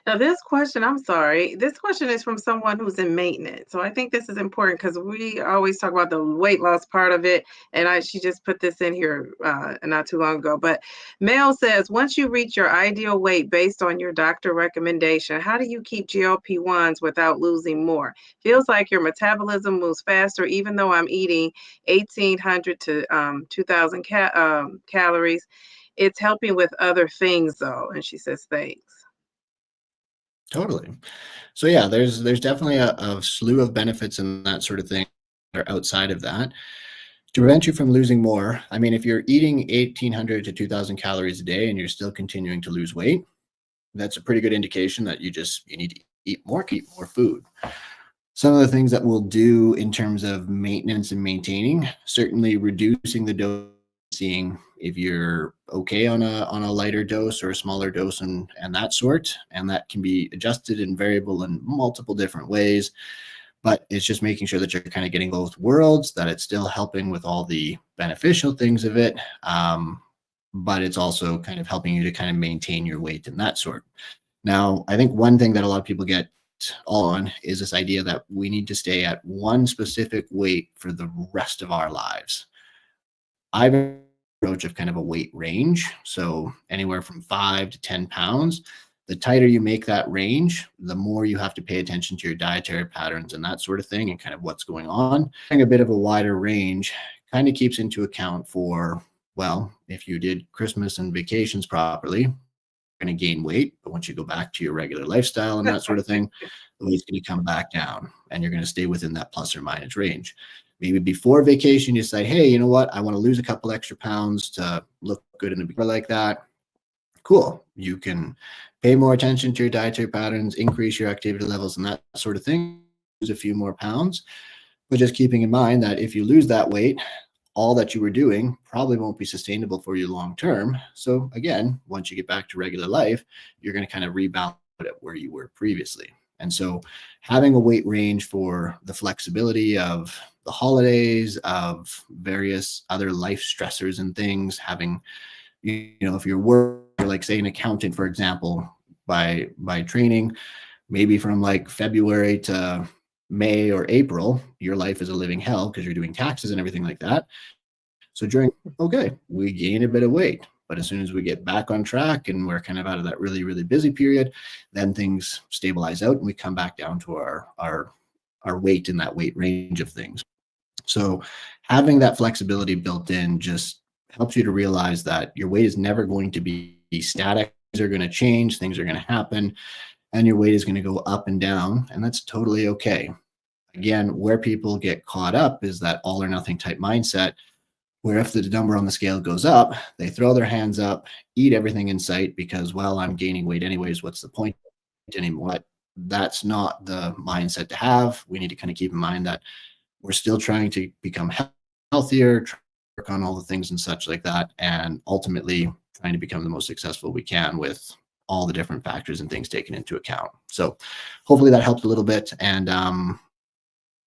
Speaker 1: Now, this question, I'm sorry, this question is from someone who's in maintenance. So I think this is important because we always talk about the weight loss part of it. And she just put this in here not too long ago. But Mel says, once you reach your ideal weight based on your doctor recommendation, how do you keep GLP-1s without losing more? Feels like your metabolism moves faster, even though I'm eating 1,800 to 2,000 calories. It's helping with other things, though. And she says, thanks.
Speaker 2: Totally. So yeah, there's definitely a slew of benefits and that sort of thing that are outside of that. To prevent you from losing more, I mean, if you're eating 1,800 to 2,000 calories a day and you're still continuing to lose weight, that's a pretty good indication that you need to eat more food. Some of the things that we'll do in terms of maintenance and maintaining, certainly reducing the dose, seeing if you're okay on a lighter dose or a smaller dose and that sort, and that can be adjusted and variable in multiple different ways. But it's just making sure that you're kind of getting both worlds, that it's still helping with all the beneficial things of it, but it's also kind of helping you to kind of maintain your weight and that sort. Now, I think one thing that a lot of people get on is this idea that we need to stay at one specific weight for the rest of our lives. I've an approach of kind of a weight range. So anywhere from 5 to 10 pounds. The tighter you make that range, the more you have to pay attention to your dietary patterns and that sort of thing and kind of what's going on. Having a bit of a wider range kind of keeps into account for, well, if you did Christmas and vacations properly, you're going to gain weight. But once you go back to your regular lifestyle and that sort of thing, the weight's going to come back down and you're going to stay within that plus or minus range. Maybe before vacation, you say, hey, you know what? I want to lose a couple extra pounds to look good in a before like that. Cool. You can pay more attention to your dietary patterns, increase your activity levels and that sort of thing, lose a few more pounds. But just keeping in mind that if you lose that weight, all that you were doing probably won't be sustainable for you long term. So again, once you get back to regular life, you're going to kind of rebalance it where you were previously. And so having a weight range for the flexibility of the holidays, of various other life stressors and things, having, if you're like say an accountant, for example, by training, maybe from like February to May or April, your life is a living hell because you're doing taxes and everything like that. So we gain a bit of weight, but as soon as we get back on track and we're kind of out of that really, really busy period, then things stabilize out and we come back down to our weight in that weight range of things. So having that flexibility built in just helps you to realize that your weight is never going to be static. Things are going to change, things are going to happen, and your weight is going to go up and down, and that's totally okay. Again, where people get caught up is that all or nothing type mindset, where if the number on the scale goes up, they throw their hands up, eat everything in sight because, well, I'm gaining weight anyways. What's the point anymore? That's not the mindset to have. We need to kind of keep in mind that we're still trying to become healthier, work on all the things and such like that, and ultimately trying to become the most successful we can with all the different factors and things taken into account. So hopefully that helped a little bit. And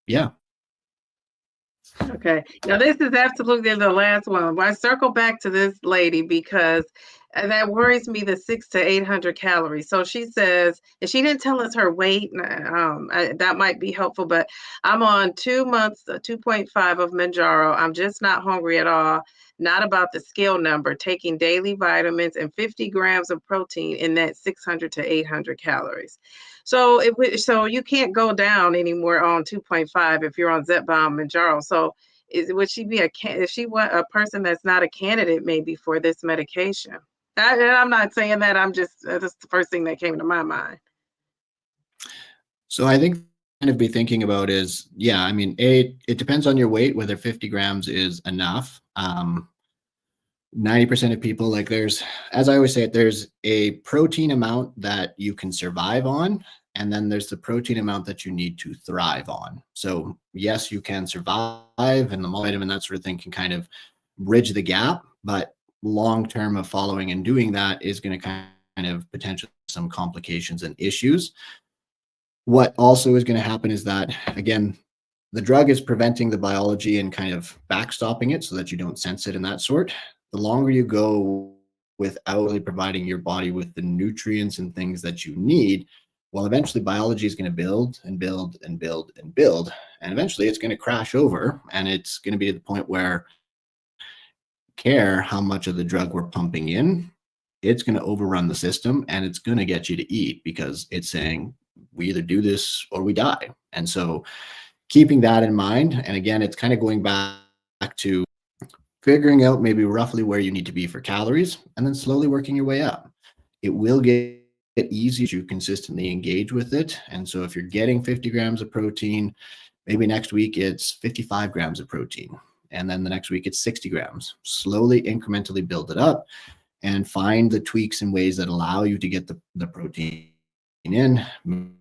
Speaker 2: yeah.
Speaker 1: Okay. Now this is absolutely the last one. I circle back to this lady because that worries me, the 600 to 800 calories. So she says, and she didn't tell us her weight. That might be helpful, but I'm on 2 months, 2.5 of Mounjaro. I'm just not hungry at all. Not about the scale number, taking daily vitamins and 50 grams of protein in that 600 to 800 calories. So so you can't go down anymore on 2.5 if you're on Zepbound Mounjaro. So would she be is she a person that's not a candidate maybe for this medication? And I'm not saying that. I'm just that's the first thing that came to my mind.
Speaker 2: So I think kind of be thinking about is, yeah, I mean, it depends on your weight, whether 50 grams is enough. 90% of people, like as I always say it, there's a protein amount that you can survive on, and then there's the protein amount that you need to thrive on. So yes, you can survive, and the vitamin, that sort of thing can kind of bridge the gap, but long term of following and doing that is going to kind of potentially some complications and issues. What also is going to happen is that, again, the drug is preventing the biology and kind of backstopping it so that you don't sense it and that sort. The longer you go without really providing your body with the nutrients and things that you need, well, eventually biology is going to build and build and build and build. And eventually it's going to crash over, and it's going to be to the point where care how much of the drug we're pumping in, it's going to overrun the system, and it's going to get you to eat because it's saying we either do this or we die. And so keeping that in mind, and again, it's kind of going back to figuring out maybe roughly where you need to be for calories and then slowly working your way up. It will get easy to consistently engage with it. And so if you're getting 50 grams of protein, maybe next week it's 55 grams of protein. And then the next week it's 60 grams. Slowly, incrementally build it up and find the tweaks and ways that allow you to get the protein in,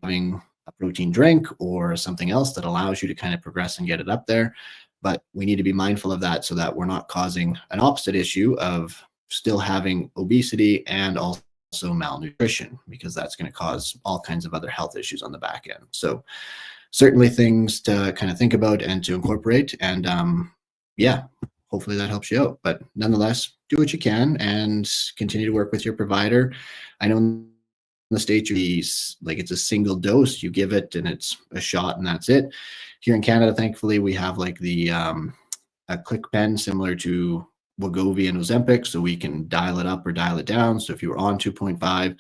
Speaker 2: having a protein drink or something else that allows you to kind of progress and get it up there. But we need to be mindful of that so that we're not causing an opposite issue of still having obesity and also malnutrition, because that's going to cause all kinds of other health issues on the back end. So certainly things to kind of think about and to incorporate. And yeah, hopefully that helps you out. But nonetheless, do what you can and continue to work with your provider. I know in the States, like it's a single dose, you give it and it's a shot and that's it. Here in Canada, thankfully, we have like the a click pen similar to Wegovy and Ozempic, so we can dial it up or dial it down. So if you were on 2.5,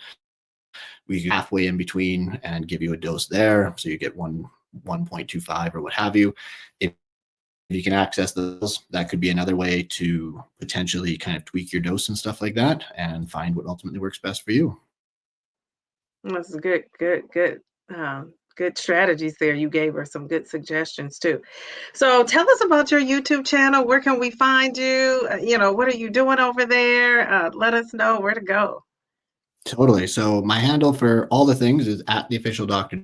Speaker 2: we halfway in between and give you a dose there. So you get 1.25 or what have you. If you can access those, that could be another way to potentially kind of tweak your dose and stuff like that and find what ultimately works best for you.
Speaker 1: That's good strategies there. You gave her some good suggestions too. So tell us about your YouTube channel. Where can we find you? What are you doing over there? Let us know where to go.
Speaker 2: Totally. So my handle for all the things is at the official Dr.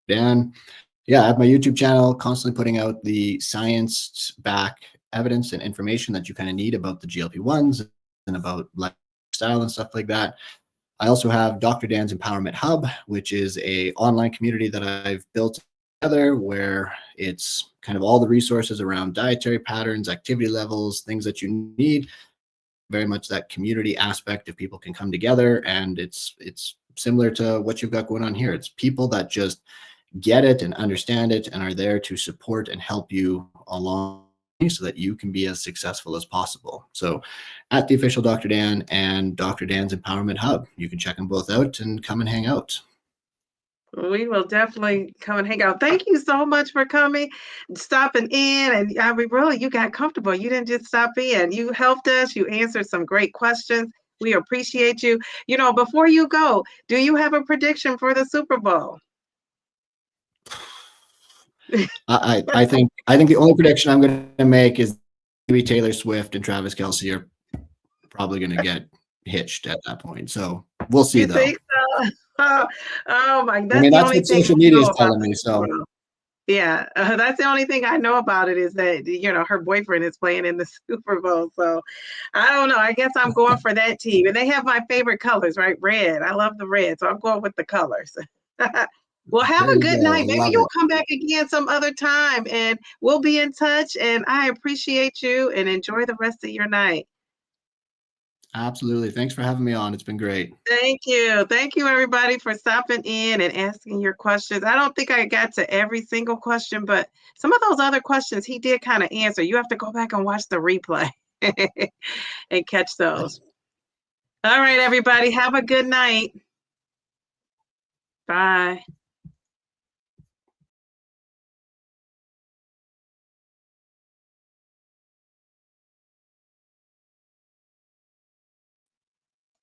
Speaker 2: Dan. Yeah, I have my YouTube channel, constantly putting out the science back evidence and information that you kind of need about the GLP-1s and about lifestyle and stuff like that. I also have Dr. Dan's Empowerment Hub, which is a online community that I've built together where it's kind of all the resources around dietary patterns, activity levels, things that you need. Very much that community aspect of people can come together, and it's similar to what you've got going on here. It's people that just get it and understand it and are there to support and help you along so that you can be as successful as possible. So at the official Dr. Dan and Dr. Dan's Empowerment Hub, you can check them both out and come and hang out.
Speaker 1: We will definitely come and hang out. Thank you so much for coming, stopping in. And I mean, really, you got comfortable. You didn't just stop in. You helped us. You answered some great questions. We appreciate you. Before you go, do you have a prediction for the Super Bowl?
Speaker 2: I think the only prediction I'm going to make is maybe Taylor Swift and Travis Kelce are probably going to get hitched at that point. So we'll see,
Speaker 1: You
Speaker 2: though.
Speaker 1: think so? Oh my!
Speaker 2: I mean, that's what social media is telling me. So
Speaker 1: yeah, that's the only thing I know about it is that her boyfriend is playing in the Super Bowl. So I don't know. I guess I'm going for that team, and they have my favorite colors, right? Red. I love the red, so I'm going with the colors. Well, have
Speaker 2: there
Speaker 1: a
Speaker 2: you
Speaker 1: good
Speaker 2: go.
Speaker 1: night. Maybe
Speaker 2: Love
Speaker 1: you'll
Speaker 2: it.
Speaker 1: come back again some other time, and we'll be in touch. And I appreciate you, and enjoy the rest of your night.
Speaker 2: Absolutely. Thanks for having me on. It's been great.
Speaker 1: Thank you. Thank you, everybody, for stopping in and asking your questions. I don't think I got to every single question, but some of those other questions he did kind of answer. You have to go back and watch the replay and catch those. All right, everybody. Have a good night. Bye.